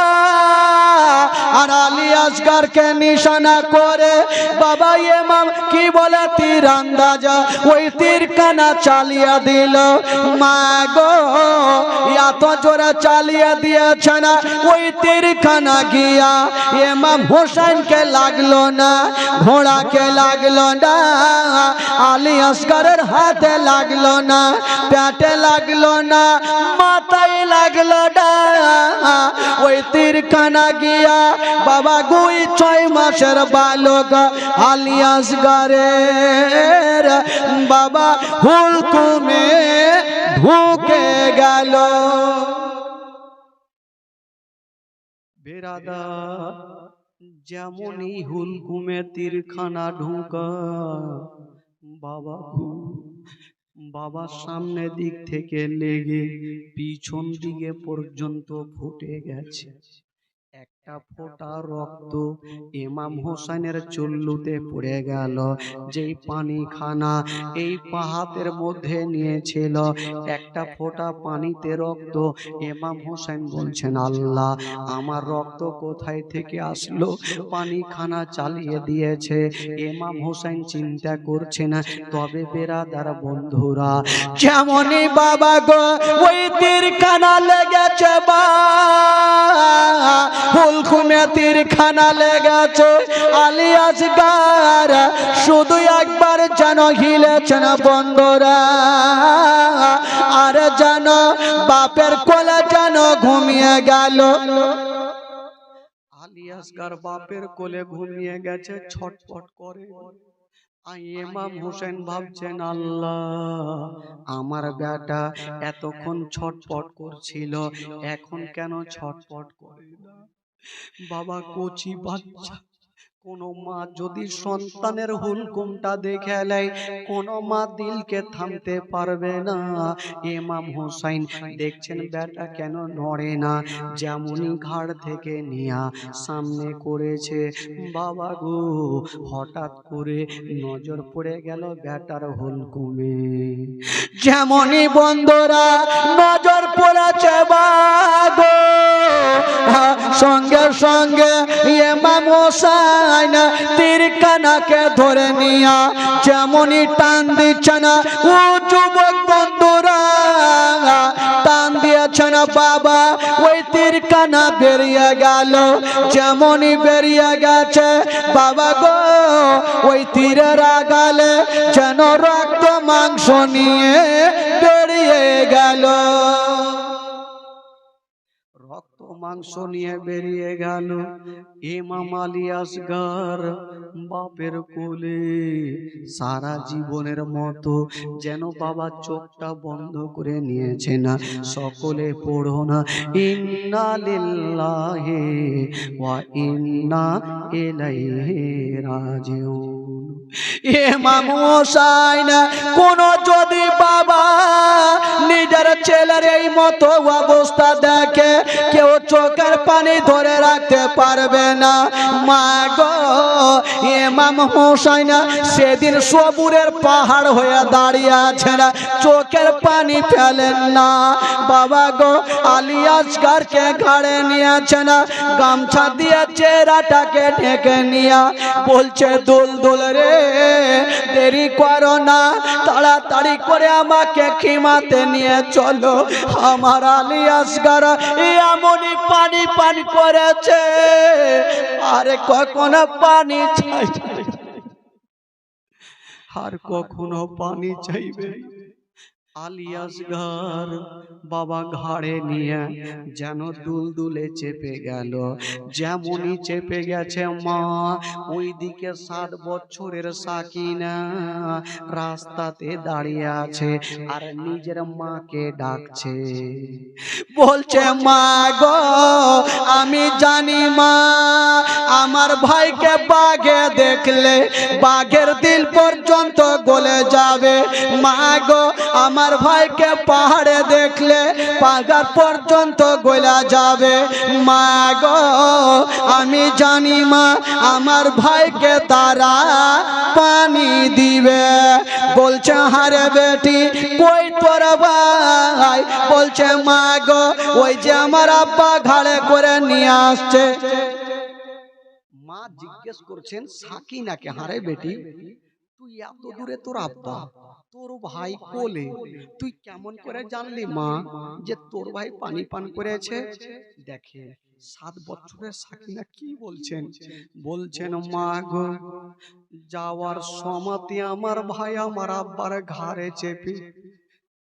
B: আর আলী আসগারকে নিশানা করে বাবা ইমাম কি বলে, তীরআন্দাজ ওই তীরখানা চালিয়ে দিল। মা গো, এত জোরে চালিয়ে দিয়েছে না, ওই তীরখানা গিয়া ইমাম হোসেনকে লাগলো না, ঘোড়াকে লাগলো না, আলী আসগারের হাতে লাগলো না, পেটে লাগলো না, মাথায় লাগলো না। ওই তীরখানা গিয়া বাবা গুই 6 মাসের বালক আলী আসগারের বাবা হুলকুমে ঢুকে গেল।
A: বেরাদার, যেমনই হুলকুমে তীরখানা ঢুকা, বাবা বাবার সামনে দিক থেকে লেগে পিছন দিকে পর্যন্ত ফুটে গেছে। একটা ফোঁটা রক্ত ইমাম হোসেনের চুল্লুতে পড়ে গেল। যেই পানিখানা এই পাহাতের মধ্যে নিয়েছিল, একটা ফোঁটা পানিতে রক্ত। ইমাম হোসেন বলছেন, আল্লাহ, আমার রক্ত কোথায় থেকে আসলো? পানিখানা চালিয়ে দিয়েছে। ইমাম হোসেন চিন্তা করছে না। তবে বেরাদার বন্ধুরা,
B: যেমনই বাবা গো ওই তীরখানা লেগেছে, বা হুলকুমে তীরখানা লেগেছে, আলী আসগার শুধু একবার যেন হিলেছেন বন্ধুরা, আর যেন বাপের কোলে যেন ঘুমিয়ে গেল।
A: আলী আসগার বাপের কোলে ঘুমিয়ে গেছে, ছটফট করে। ইমাম হোসেন ভাবছেন, আল্লাহ, আমার বেটা এতক্ষণ ছটফট করছিল, এখন কেন ছটফট করে না? বাবা কচি বাচ্চা, কোন মা যদি সন্তানের হুলকুমটা দেখে নেয়, কোন মা দিলকে থামতে পারবে না। ইমাম হোসেন দেখছেন বেটা কেন নড়ে না, যেমনই ঘাড় থেকে নিয়া সামনে করেছে, বাবা গো, হঠাৎ করে নজর পড়ে গেল বেটার হুলকুমে।
B: যেমনই বন্ধুরা নজর পড়েছে বাগো, সঙ্গে সঙ্গে ইমাম হোসেন তীরখানাকে ধরে নিয়া যেমনই টান দিচ্ছে না, ও যুবক বন্ধুরা টান দিয়েছে না বাবা, ওই তীরখানা বেরিয়ে গেল। যেমনই বেরিয়ে গেছে বাবা গো, ওই তীরের আগালে যেন রক্ত মাংস নিয়ে বেরিয়ে গেল।
A: রক্ত মাংস নিয়ে বেরিয়ে গেল ইমাম আলী আসগর বাপের কোলে। সারা জীবনের মতো যেন বাবা চোখটা বন্ধ করে নিয়েছে না। সকলে পড়ো না, ইন্না লিল্লাহি ওয়া ইন্না ইলাইহি রাজিউন।
B: ইমাম হোসেন কোন যদি বাবা নিজের ছেলের এই মতো অবস্থা দেখে, কেউ চোখের পানি ধরে রাখতে পারবে না। মা গো, ইমাম হোসেন সেদিন সবুরের পাহাড় হয়ে দাঁড়িয়ে আছেন, চোখের পানি ফেলেন না। বাবা গো, আলী আসগরকে ঘাড়ে নিয়েছেন, গামছা দিয়ে চেহারাটাকে ঢেকে নিয়ে বলছে, দুলদুল রে, দেরি করো না, তাড়াতাড়ি করে আমাকে খিমাতে নিয়ে চলো। আমার আলী আসগর এমনই পানি পান করেছে, আর কখনো পানি চাইবে,
A: আর কখনো পানি চাইবে। আলী আসগর বাবা ঘাড়ে নিয়ে যেন দুলদুলে চেপে গেল। যেমনই চেপে গেছে মা, ওইদিকে 7 বছরের সাকিনা রাস্তাতে দাঁড়িয়ে আছে আর নিজের মাকে ডাকছে,
B: বলছে, মা গো, আমি জানি মা, আমার ভাইকে বাঘে দেখলে বাঘের দিল পর্যন্ত গলে যাবে। মা গো, আমার ভাইকে পাহাড়ে দেখলে পাহাড় পর্যন্ত গলা যাবে। মা গো, আমি জানি মা, আমার ভাইকে তারা পানি দিবে। বলছে, হারে বেটি, কই তোর ভাই? বলছে, মা গো, ওই যে আমার আব্বা ঘাড়ে করে নিয়ে আসছে।
A: মা জিজ্ঞেস করছেন সাকিনাকে, হারে বেটি, তুই এত দূরে, তোর আব্বা, তোর ভাই কোলে, তুই কেমন করে জানলি মা যে তোর ভাই পানি পান করেছে? দেখে 7 বছরের সাকিনা কি বলছেন। বলছেন, মা গো, যাওয়ার সময়তে আমার ভাই আমার আব্বার ঘাড়ে চেপে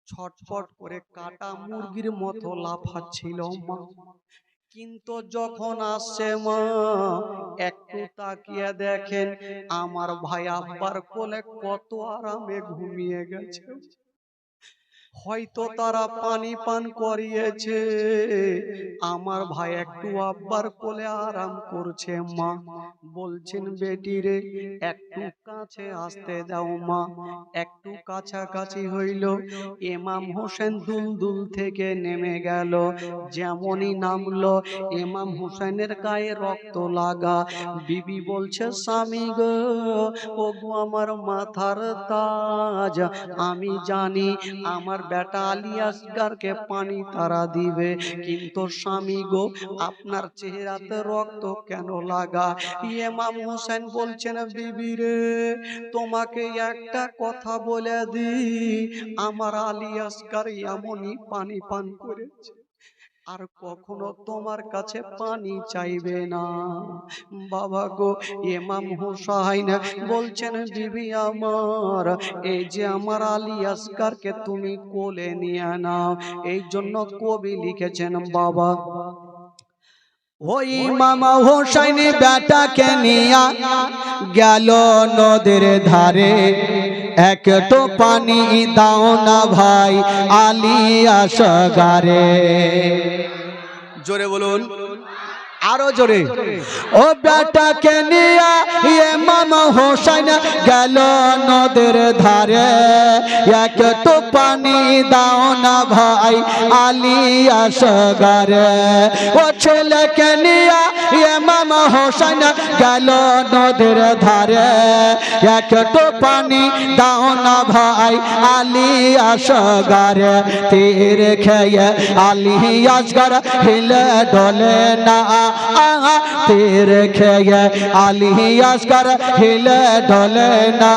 A: ছটফট করে কাটা মুরগির মতো লাফাচ্ছিল মা। কিন্তু যখন আসছে মা, একটু তাকিয়ে দেখেন আমার ভাই আব্বার কোলে কত আরামে ঘুমিয়ে গেছে। হয়তো তারা পানি পান করিয়েছে, আমার ভাই একটু আব্বার কোলে আরাম করছে মা। বলছেন, বেটি রে, একটু কাছে আসতে দাও মা। একটু কাছাকাছি হইল, ইমাম হোসেন দুলদুল থেকে নেমে গেল। যেমনই নামলো, ইমাম হোসেনের গায়ে রক্ত লাগা। বিবি বলছে, স্বামী গো, ও গো আমার মাথার তাজ, আমি জানি আমার বেটা আলী আসগরকে পানি তারা দিবে, কিন্তু স্বামী গো, আপনার চেহারাতে রক্ত কেন লাগা? ইমাম হোসেন বলছেন, বিবি রে, তোমাকে একটা কথা বলে দি, আমার আলী আসগর এমনই পানি পান করেছে, আর কখনো তোমার কাছে পানি চাইবে না। বাবা গো, ইমাম হোসেন বলছেন, বিবি আমার, এই যে আমার আলী আসগরকে তুমি কোলে নিয়ে নাও। এই জন্য কবি লিখেছেন, বাবা,
B: ওই ইমাম হোসেন বেটাকে নিয়া গেল নদীর ধারে, একটু পানি দাও না ভাই আলী আসগরে।
A: জোরে বলুন,
B: আরো জোরে। ও বেটাকে নিয়া ইমাম হোসেন গেল নদীর ধারে, একটু পানি দাও না ভাই আলী আসগরে। ও ছেলেকে নিয়া ইমাম হোসেন গেল নদীর ধারে, একটু পানি দাও না ভাই আলী আসগরে। তীর খেয়ে আলী আসগর হিলে ডলে না, তীর খেয়ে আলী আসগর হিলে ডলে না।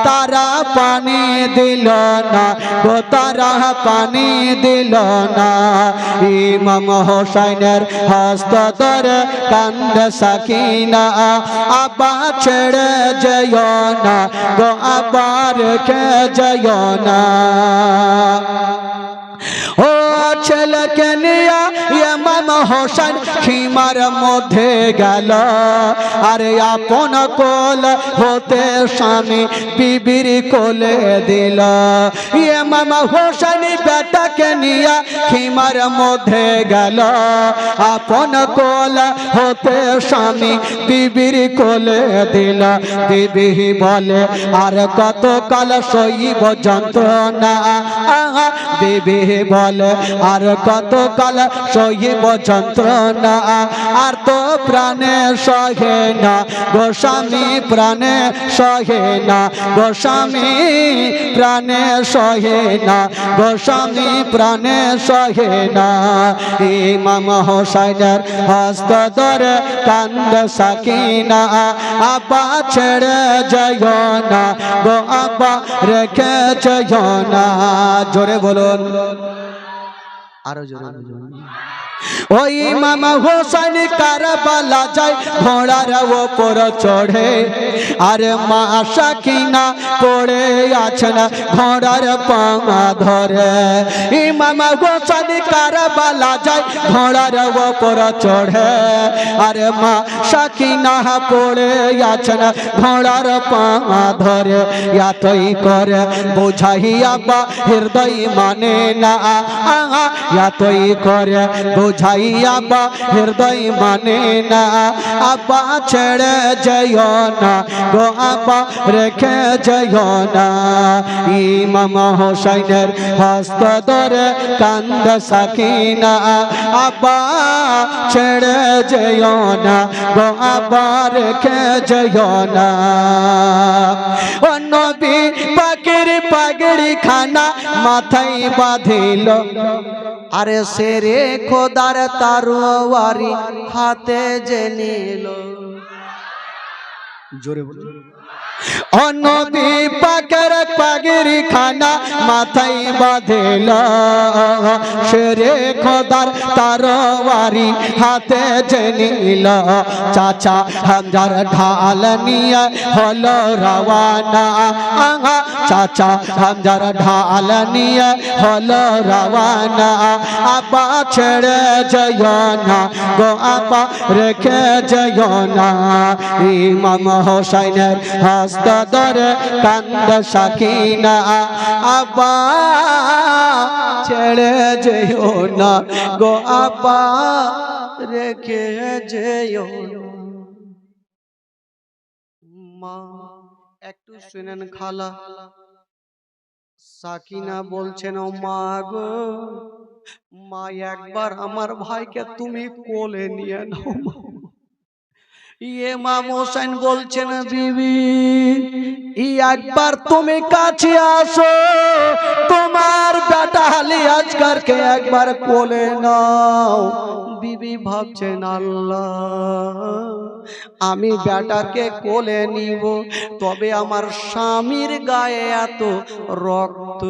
B: তারা পানি দিল না গো, তারা পানি দিল না। ইমাম হোসেনের হস্ত ধরে কান্দে সাকিনা, আবার ছেড়ে যেও না গো, আবার কে যেও না। ও ছেলেকে নিয়ে ইমাম হোসেন খিমার মধ্যে গেল আরে আপন কোল হতে স্বামী বিবির কোলে দিল ইমাম হোসেন বেটাকে নিয়ে খিমার মধ্যে গেল আপন কোল হতে স্বামী বিবির কোলে দিল বিবি বলে আর কত কাল সইব যন্ত্রণা বিবি বলে আর কত কাল সইব যন্ত্রণা আর তো প্রাণে সহে না গোস্বামী প্রাণে সহে না গোস্বামী প্রাণে সহে না গোস্বামী প্রাণে সহে না ইমাম হোসেনের হস্ত ধরে কান্দ সাকিনা আপা ছেড়ে যাইও না গো আপা রেখে যাইও না জোরে বলুন আরো জোরে বলুন ওই ইমাম হোসেন কারবালা যায় ঘোড়ার ওপর চড়ে আরে মা সাকিনা পড়ে আছেন ঘোড়ার পাঙা ধরে ইমাম হোসেন কারবালা যায় ঘোড়ার ওপর চড়ে আরে মা সাকিনা পড়ে আছেন ঘোড়ার পাঙা ধরে এতই করে বুঝাইয়া বা হৃদয় মানে না এতই করে বুঝাইয়া বা হৃদয় মানে না আব্বা ছেড়ে যাইও না গো আব্বা রেখে যাইও না ইমাম হোসেনের হস্ত ধরে কান্দ সাকিনা আব্বা ছেড়ে যাইও না গো আব্বা রেখে যাইও না ও নবী পাকের পাগড়ি খানা মাথায় বাঁধিল আরে সেরে খোদার তারওয়ারি হাতে যে নিল জোরে বলুন ও নবী পাকের পাগড়ি খানা মাথায় বাঁধিল সেরে খোদার তারওয়ারি হাতে যে নিল চাচা হামজার ঢাল নিয়ে হলো রওয়ানা চাচা হামজার ঢাল নিয়ে হলো রওয়ানা আপা ছেড়ে যাইও না গো আপা রেখে যাইও না ইমাম হোসেনের হস্ত ধরে কান্দ সাকিনা আপা ছেড়ে যাইও না গো আপা রেখে যাইও মা একটু শুনেন খালা সাকিনা বলছেন ও মা গো মা একবার আমার ভাইকে তুমি কোলে নিয়ে নাও ইমাম হোসেন বলছেন বিবি একবার তুমি কাছে আসো তোমার বেটা আলী আসগরকে একবার কোলে নাও বিবি ভাবছেন আল্লাহ আমি বেটাকে কোলে নিব তবে আমার স্বামীর গায়ে এত রক্ত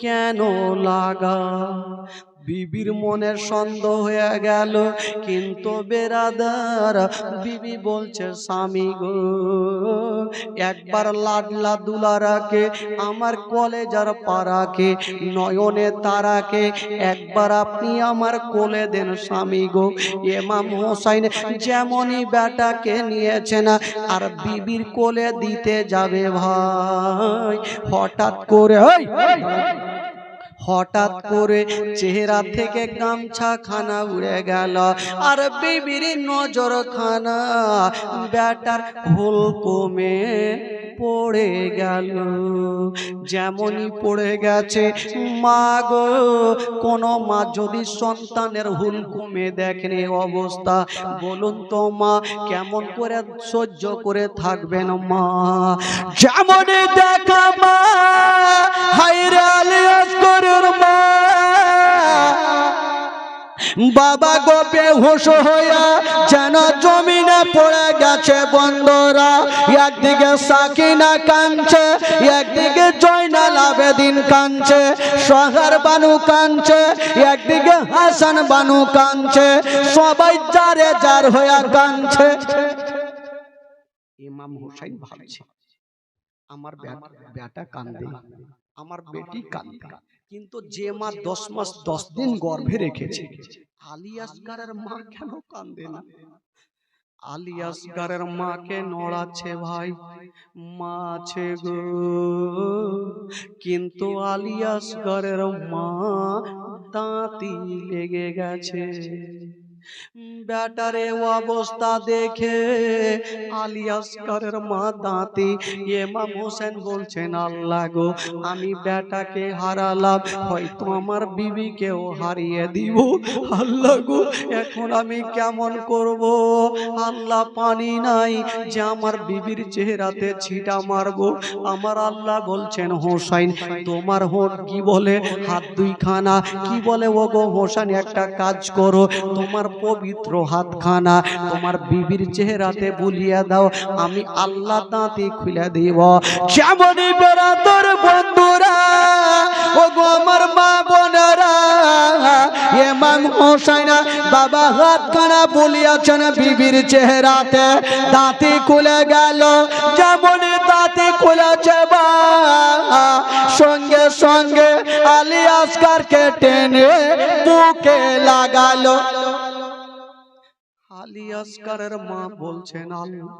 B: কেন লাগা বিবির মনের সন্দেহ হয়ে গেল কিন্তু বেরাদার বিবি বলছে স্বামী গো একবার লাডলা দুলারাকে আমার কলেজার পাড়াকে নয়নে তারাকে একবার আপনি আমার কোলে দেন স্বামী গো ইমাম হোসেন যেমনই বেটাকে নিয়েছেন আর বিবির কোলে দিতে যাবে ভাই হঠাৎ করে চেহারা থেকে গামছা খানা উড়ে গেল আর বিবির নজর খানা বেটার হুলকমে পড়ে গেল যেমনই পড়ে গেছে মা গো কোন মা যদি সন্তানের হুলকমে দেখেন অবস্থা বলুন তো মা কেমন করে সহ্য করে থাকবেন মা যেমনই দেখা মা হায়রে আলী আসগরের মা বাবা গো বেহুশ হইয়া যেন জমিনে পড়ে গেছে বন্ধুরা একদিকে সাকিনা কাঁদছে একদিকে জয়নাল আবেদিন কাঁদছে সোহার বানু কাঁদছে একদিকে হাসান বানু কাঁদছে সবাই যারে যার হইয়া কাঁদছে ইমাম হোসেন ভাবছে আমার বেটা কান্দে আমার বেটি কান্দে
A: কিন্তু যে মা 10 মাস 10 দিন গর্ভে রেখেছে, আলী আসগারের মা কেন কান্দে না? আলী আসগারের মাকে নড়াচ্ছে ভাই, মা আছে গো, কিন্তু আলী আসগারের মা দাঁতি লেগে গেছে। বেটারে অবস্থা দেখে আলী আসগারের মা দাঁতি, ইমাম হোসেন বলছেন আল্লাহ গো, আমি বেটাকে হারালাম, হয়তো আমার বিবিকেও হারিয়ে দিব। আল্লাহ গো, এখন আমি কেমন করব? আল্লাহ পানি নাই যে আমার বিবির চেহারাতে ছিটা মারবো। আমার আল্লাহ বলছেন হোসাইন, তোমার হোট কি বলে হাত দুইখানা, কি বলে ওগো হোসেন, একটা কাজ করো, তোমার পবিত্র হাতখানা তোমার বিবির চেহারাতে বুলিয়ে দাও, আমি আল্লাহ দাঁতে খুলে দিব। যেমনই বেরাদর বন্ধুরা, ওগো আমার মা বোনেরা, ইমাম হোসেন বাবা হাতখানা বুলিয়েছেন বিবির চেহারাতে, দাঁতে খুলে গেল। যেমনই দাঁতে খুলেছে বা সঙ্গে সঙ্গে আলী আসগারকে টেনে বুকে লাগালো। আলী আসগারের মা বলছেন আল্লাহ,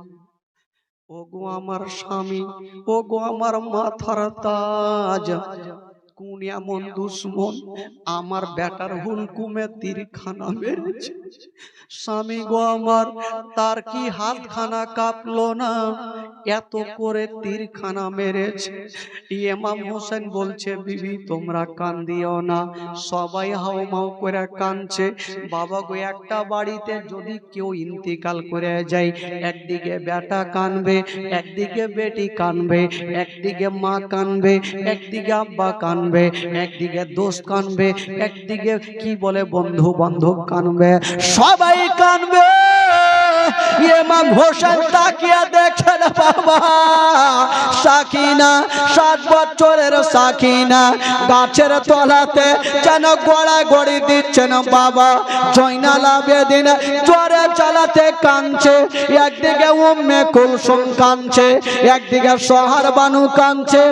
A: ওগো আমার স্বামী, ওগো আমার মাথার তাজ, কোন এমন দুশ্মন আমার বেটার হুলকুমে তীরখানা মেরেছে? স্বামী গো আমার, তার কি হাতখানা কাঁপলো না? এত করে তীরখানা মেরেছে। ইমাম হোসেন বলছে বিবি তোমরা কান্দিও না, সবাই হাউমাউ করে কাঁদছে। বাবা গো, একটা বাড়িতে যদি কেউ ইন্তিকাল করে যায়, একদিকে বেটা কাঁদবে, একদিকে বেটি কাঁদবে, একদিকে মা কাঁদবে, একদিকে আব্বা কাঁদবে, একদিকে দোস্ত কাঁদবে, একদিকে কি বলে বন্ধু বান্ধব কাঁদবে, সবাই কাঁদবে। ইমাম হোসেন তাকিয়ে দেখেন বাবা সাকিনা, 7 বছরের সাকিনা গাছের তলাতে যেন গড়াগড়ি দিচ্ছেন বাবা। জয়নাল আবেদিন জোরে চালাতে কাঁদছে, একদিকে উম্মে কুলসুম কাঁদছে, একদিকে সোহার বানু কাঁদছে,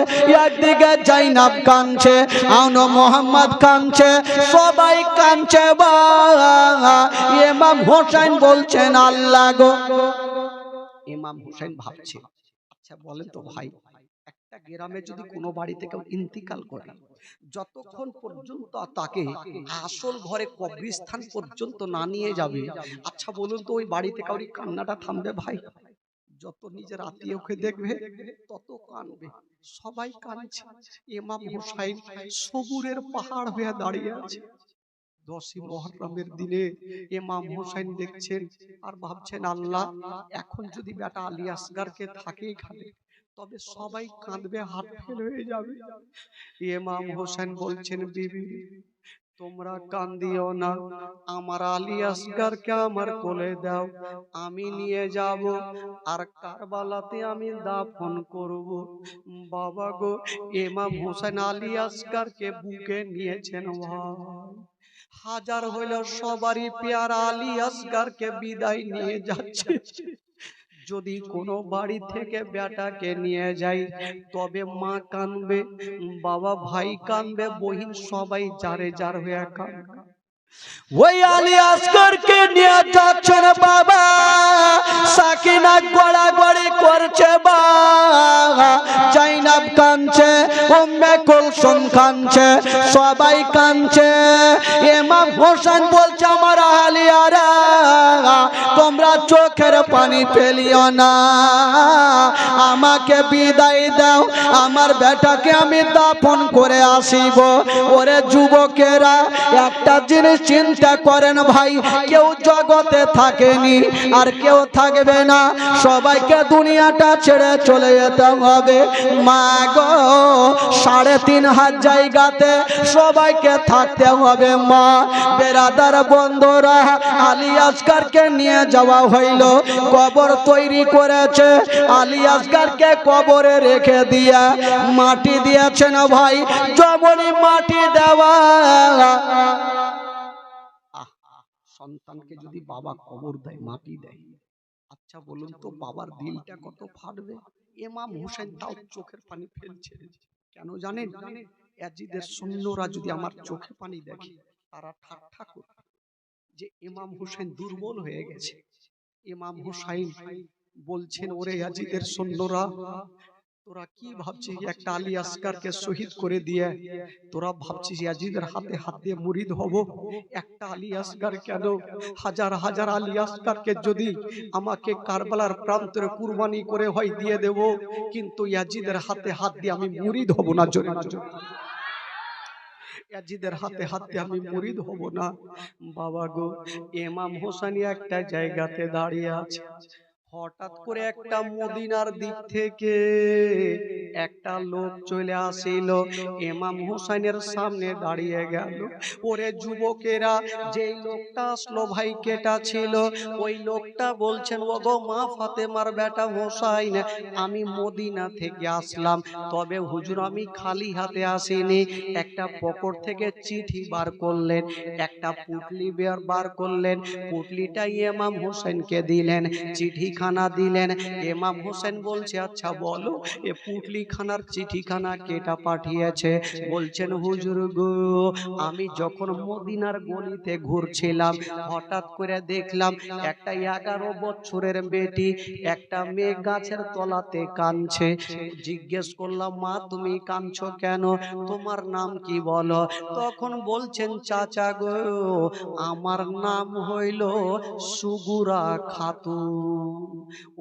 A: একদিকে জাইনাব কাঁদছে, আউনো মোহাম্মদ কাঁদছে, সবাই কাঁদছে বাবা। ইমাম হোসেন বলছেন আল্লাহ গো। ইমাম হোসেন ভাবছে, আচ্ছা বলেন তো ভাই, একটা গ্রামে যদি কোনো বাড়িতে কেউ ইন্তিকাল করে, যতক্ষণ পর্যন্ত তাকে আসল ঘরে কবরস্থান পর্যন্ত না নিয়ে যাবে, আচ্ছা বলুন তো ওই বাড়িতে কাউরি কান্নাটা থামবে ভাই? যত নিজের আত্মীয়কে দেখবে তত কাঁদবে, সবাই কাঁদছে। ইমাম হোসেন সবুরের পাহাড় হয়ে দাঁড়িয়ে আছে। 10ই মুহররমের দিনে ইমাম হোসেন দেখছেন আর ভাবছেন আল্লাহ, এখন যদি বেটা আলী আসগারকে থাকে এখানে, তবে সবাই কাঁদবে, হাত ফেল হয়ে যাবে। ইমাম হোসেন বলছেন বিবি তোমরা কান্দিও না, আমার আলী আসগারকে আমার কোলে দাও, আমি নিয়ে যাব আর কারবালাতে আমি দাফন করব। বাবা গো, ইমাম হোসেন আলী আসগারকে বুকে নিয়েছেন ভাই। হাজার হইল সবারই পেয়ারা আলী আসগারকে বিদায় নিয়ে যাচ্ছে। যদি কোনো বাড়ি থেকে বেটাকে নিয়ে যাই, তবে মা কানবে, বাবা ভাই কানবে, বহিন সবাই যারে যার হয়ে কানবে। ওই আলী আসগরকে নিয়ে যাচ্ছেন বাবা, সাকিনা গড়াগড়ি করছে বাবা, জাইনাব কাঁদছে, উম্মে কুলসুম কাঁদছে, সবাই কাঁদছে। ইমাম হোসেন বলছে আমার আলিয়ারা, তোমরা চোখের পানি ফেলিও না, আমাকে বিদায় দাও, আমার বেটাকে আমি দাফন করে আসিব। ওরে যুবকেরা, একটা জিনিস চিন্তা করেন ভাই, কেউ জগতে থাকেনি আর কেউ থাকবে না, সবাইকে দুনিয়াটা ছেড়ে চলে যেতে হবে। মা গো, 3.5 জায়গাতে সবাইকে থাকতে হবে মা। বেরাদার বন্ধুরা, আলী আসগারকে নিয়ে যাওয়া হইল, কবর তৈরি করেছে, আলী আসগারকে কবরে রেখে দিয়া মাটি দিয়েছেন ভাই। যমনি মাটি দেওয়া, সন্তানকে যদি বাবা কবর দেয়, মাটি দেয়, আচ্ছা বলুন তো বাবার দিলটা কত ফাটবে? ইমাম হোসেন তাও চোখের পানি ফেলছে। কেন জানেন? ইয়াজিদের সৈন্যরা যদি আমার চোখে পানি দেখে তারা ঠাট্টা করবে যে ইমাম হোসেন দুর্বল হয়ে গেছে। ইমাম হুসাইন বলছেন, ওরে ইয়াজিদের সৈন্যরা, তোরা কি ভাবছিস একটা আলী আসকারকে শহীদ করে দিয়ে তোরা ভাবছিস ইয়াজিদের হাতে হাত দিয়ে মুরিদ হব? একটা আলী আসকার কেন, হাজার হাজার আলী আসকারকে যদি আমাকে কারবালার প্রান্তরে কুরবানি করে হয় দিয়ে দেব, কিন্তু ইয়াজিদের হাতে হাত দিয়ে আমি মুরিদ হব না। জোরে জোরে ইয়াজিদের হাতে হাত দিয়ে আমি মুরিদ হব না। বাবা গো, ইমাম হোসেন একটা জায়গাতে দাঁড়িয়ে আছে, হঠাৎ করে একটা মদিনার দিক থেকে একটা লোক চলে আসিল, ইমাম হোসেনের সামনে দাঁড়িয়ে গেল। ওরে যুবকেরা, যেই লোকটা আসলো ভাই কেটা ছিল, ওই লোকটা বলছেন, ওগো মা ফাতেমার বেটা হোসাইন, আমি মদিনা থেকে আসলাম, তবে হুজুর আমি খালি হাতে আসিনি। একটা পকেট থেকে চিঠি বার করলেন, একটা পুটলি বার করলেন, পুটলিটা ইমাম হোসেনকে দিলেন, চিঠি খানা দিলেন। ইমাম হোসেন বলছে, আচ্ছা বলো এ পুটলি খানার চিঠিখানা কেটা পাঠিয়েছে? বলছেন, হুজুর গো, আমি যখন মদিনার গলিতে ঘুরছিলাম, হঠাৎ করে দেখলাম একটা 11 বছরের বেটি একটা মেয়ে গাছের তলাতে কাঁদছে। জিজ্ঞেস করলাম, মা তুমি কাঁদছো কেন, তোমার নাম কি বলো? তখন বলছেন, চাচা গো, আমার নাম হইল সুগুরা খাতুন।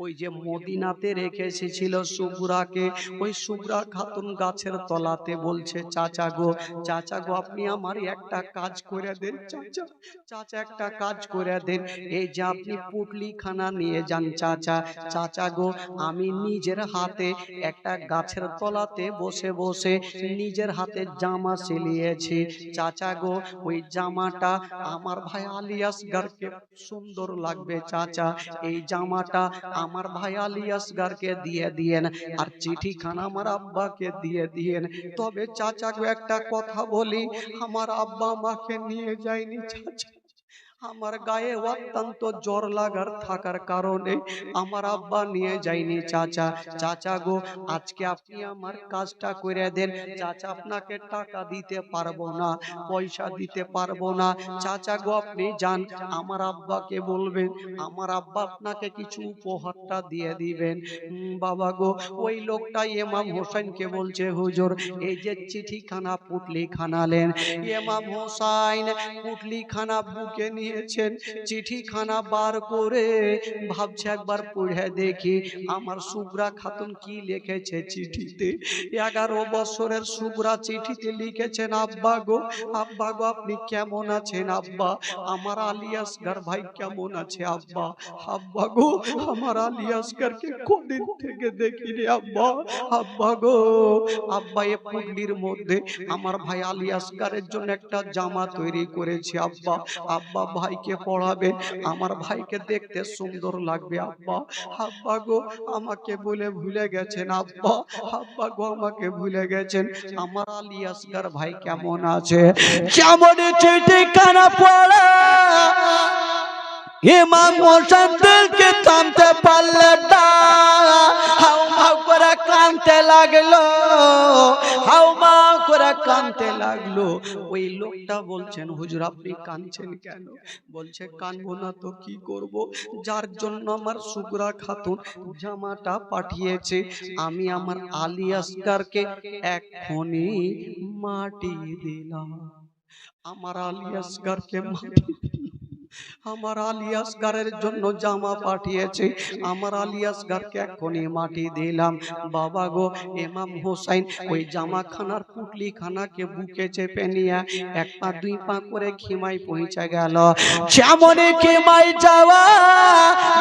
A: ওই যে মদিনাতে রেখে এসেছিল সুগুরাকে, ওই সুগুরা খাতুন গাছের তলাতে বলছে, চাচা গো, চাচা গো, আপনি আমার একটা কাজ করে দেন চাচা, চাচা একটা কাজ করে দেন, এই যে আপনি পুটলি খানা নিয়ে যান চাচা, চাচা গো, আমি নিজের হাতে একটা গাছের তলাতে বসে বসে নিজের হাতে জামা সিলিয়েছি, চাচা গো, ওই জামাটা আমার ভাই আলী আসগারকে সুন্দর লাগবে চাচা, এই জামাটা আমার ভাই আলী আসগারকে দিয়ে দিয়েন, আর চিঠিখানা আমার আব্বাকে দিয়ে দিয়েন। তবে চাচা গো একটা কথা বলি, আমার আব্বা আমাকে নিয়ে যায়নি চাচা, আমার গায়ে অত্যন্ত জ্বর লাগার থাকার কারণে আমার আব্বা নিয়ে যায়নি চাচা। চাচা গো, আজকে আপনি আমার কাজটা করে দেন, চাচা আপনাকে টাকা দিতে পারবো না, পয়সা দিতে পারবো না, চাচা গো আপনি যান, আমার আব্বাকে বলবেন, আমার আব্বা আপনাকে কিছু উপহারটা দিয়ে দিবেন। বাবা গো, ওই লোকটা ইমাম হোসেনকে বলছে, হুজুর এই যে চিঠিখানা পুটলি খানালেন, ইমাম হোসেন পুটলি খানা বুকে নিয়েছেন, চিঠিখানা বার করে ভাবছে একবার পড়ে দেখি আমার সুগরা খাতুন কি লিখেছে চিঠিতে। 11 বছরের সুগরা চিঠিতে লিখেছেন, আব্বা গো, আব্বা গো আপনি কেমন আছেন আব্বা, আমার আলী আসগার ভাই কেমন আছে আব্বা, আব্বা গো আমার আলী আসগারকে কদিন থেকে দেখিনি আব্বা, আব্বা গো, আব্বা এ পুটলির মধ্যে আমার ভাই আলী আসগারের জন্য একটা জামা তৈরি করেছি আব্বা, আব্বা ভাইকে পড়াবে, আমার ভাইকে দেখতে সুন্দর লাগবে আব্বা, আব্বা গো আমাকে বলে ভুলে গেছেন আব্বা, আব্বা গো আমাকে ভুলে গেছেন, আমার আলী আসগার ভাই কেমন আছে?
B: যেমন চিঠি খানা পড়া ইমাম হোসেন দিলকে থামতে পারলে না, হাউ মাউ করে কাঁদতে লাগলো, হাউ মাউ করে কাঁদতে লাগলো।
A: ওই লোকটা বলছেন, হুজুর আপনি কাঁদছেন কেন? বলছে, কাঁদবো না তো কি করব, যার জন্য আমার সুগরা খাতুন জামাটা পাঠিয়েছে, আমি আমার আলী আসগারকে এক্ষুনি মাটি দিলাম, আমার আলী আসগারকে মাটি, আমার আলী আসগারের জন্য জামা পাঠিয়েছে, আমার আলী আসগারকে এখনই মাটি দিলাম। বাবা গো, ইমাম হোসেন ওই জামাখানার পুটলি খানাকে বুকে চেপে নিয়ে 1 পা 2 পা করে খিমাই পৌঁছে গেল।
B: যেমন খিমাই যাওয়া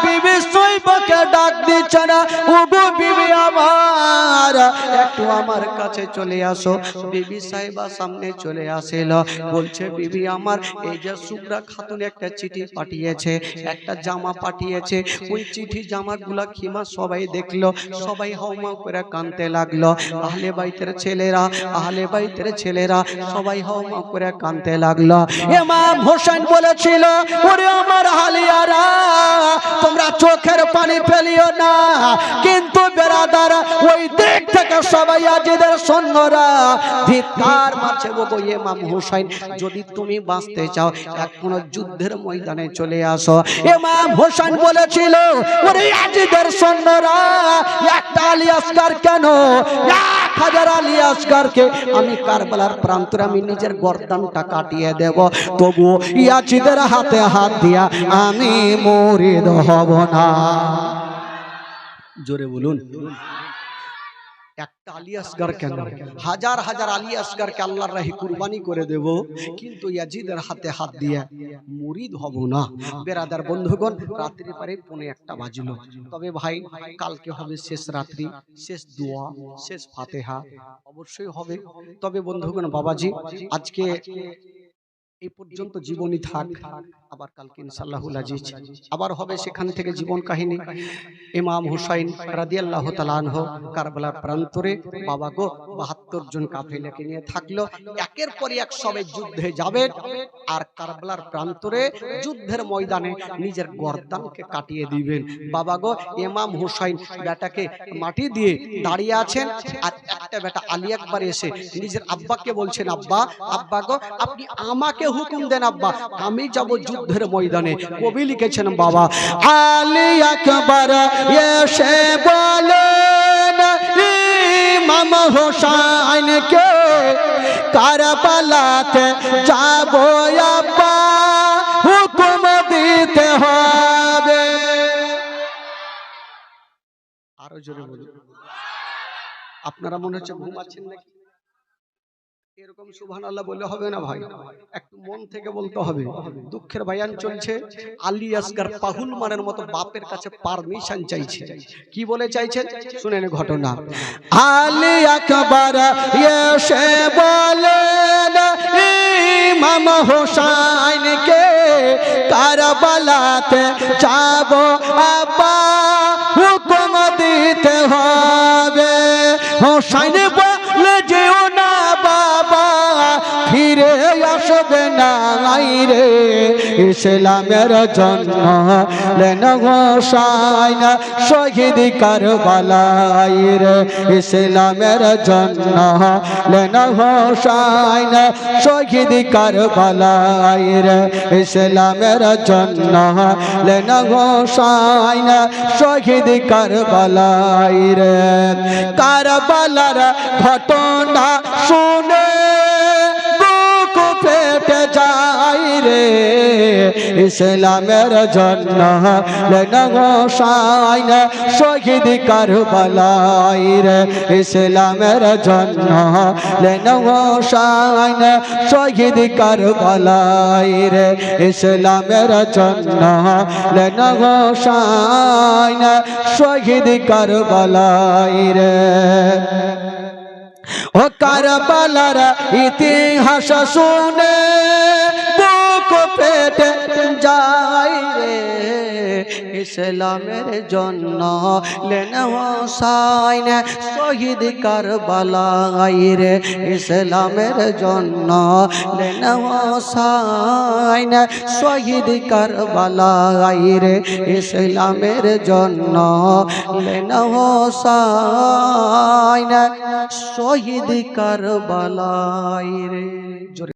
B: বিবি সৈবকে ডাক দিচ্ছে না, ওগো বিবি আমার
A: একটু আমার কাছে চলে আসো। বিবি সাহেবা সামনে চলে আসিল, বলছে, বিবি আমার, এই যে সুগরা খাতুন একটা চিঠি পাঠিয়েছে, একটা জামা পাঠিয়েছে, ওই চিঠি জামাগুলা খিমা সবাই দেখলো, সবাই হাউমাউ করে কাঁদতে লাগলো, আহলে বাইতের ছেলেরা, আহলে বাইতের ছেলেরা সবাই হাউমাউ করে কাঁদতে লাগলো।
B: ইমাম হোসেন বলেছিল, ওরে আমার হালিয়ারা, তোমরা চোখের পানি পানি ফেলিও না। কিন্তু বেরাদার ওই দিক থেকে সবাই ইয়াজিদের সৈন্যরা ধিক্কার মারছে, ওগো ইমাম হুসাইন যদি তুমি বাঁচতে চাও এখনো যুদ্ধের ময়দানে চলে আসো। ইমাম হুসাইন বলেছিল, ওরে ইয়াজিদের সৈন্যরা একটা আলী আসগার কেন, 1000 আলী আসগারকে আমি কারবালার প্রান্তরে আমি নিজের গর্দানটা কাটিয়ে দেব, তবু ইয়াজিদের হাতে হাত দিয়া আমি মুরিদ হব না। জোরে বলুন, একটা আলী আসগার কেন, 1000 আলী আসগারকে আল্লাহর রাহে কুরবানি করে দেব, কিন্তু ইয়াজিদের হাতে হাত দিয়ে মুরিদ হব না। বেরাদার বন্ধুগণ, রাত্রি পারে 1:45 বাজলো। তবে ভাই কালকে হবে শেষ রাত্রি, শেষ দোয়া, শেষ ফাতেহা অবশ্যই হবে। তবে বন্ধুগণ, বাবাজি আজকে এই পর্যন্ত জীবনী থাক, আবার কালকে ইনশাআল্লাহুল আজিজ আবার হবে সেখান থেকে জীবন কাহিনী। ইমাম হুসাইন রাদিয়াল্লাহু তাআলা আনহু কারবালার প্রান্তরে বাবা গো 72 জন কাফেলাকে নিয়ে থাকলো, একের পর এক সবে যুদ্ধে যাবেন আর কারবালার প্রান্তরে যুদ্ধের ময়দানে নিজের গর্দানকে কাটিয়ে দিবেন। বাবা গো ইমাম হুসাইন বেটাকে মাটি দিয়ে দাঁড়িয়ে আছেন, আর একটা বেটা আলী আকবর এসে নিজের আব্বাকে বলছেন, আব্বা আব্বা গো আপনি আমাকে হুকুম দেন আব্বা, আমি যাব যুদ্ধের ময়দানে। কবি লিখেছেন বাবা, আলী আকবর এসে বলেন ইমাম হোসাইনকে কারবালাতে যাব আব্বা, হুকুম দিতে হবে। আরো জোরে বলুন। আপনারা মনে হচ্ছে ঘুমাচ্ছেন নাকি? এরকম সুবহানাল্লাহ বললে হবে না ভাই, একটু মন থেকে বলতে হবে। দুঃখের বায়ান চলছে, আলী আসগার পাহুল মানের মতো বাপের কাছে পারমিশন চাইছে। কি বলে চাইছেন শুনেন ঘটনা। আলী আকবর এসে বলেন ইমাম হোসাইনকে কারবালাতে যাব আব্বা, হুকুম দিতে হবে। হোসাইন বলে যেও না বাবা, ফিরে আসবে না রে, ইসলামের জন্য লেন হোসাইন শহীদ কারবালায় রে, ইসলামের জন্য লেন হোসাইন শহীদ কারবালায় রে, ইসলামের জন্য লেন হোসাইন শহীদ কারবালায় রে। কারবালার ঘটনা শুনে বুক ফেটে যায় রে, ইসলামের জন্য লেন হোসাইন শহীদ কারবালায় রে, ইসলামের জন্য লেন হোসাইন শহীদ কারবালায় রে, ইসলামের জন্য লেন হোসাইন শহীদ কারবালায় রে। ও কারবালার ইতিহাস শুনে বুক ফেটে যায় রে, ইসলামের জন্য লেন হোসাইন শহীদ কারবালায় রে, ইসলামের জন্য লেন হোসাইন শহীদ কারবালায় রে, ইসলামের জন্য লেন হোসাইন শহীদ কারবালায় রে।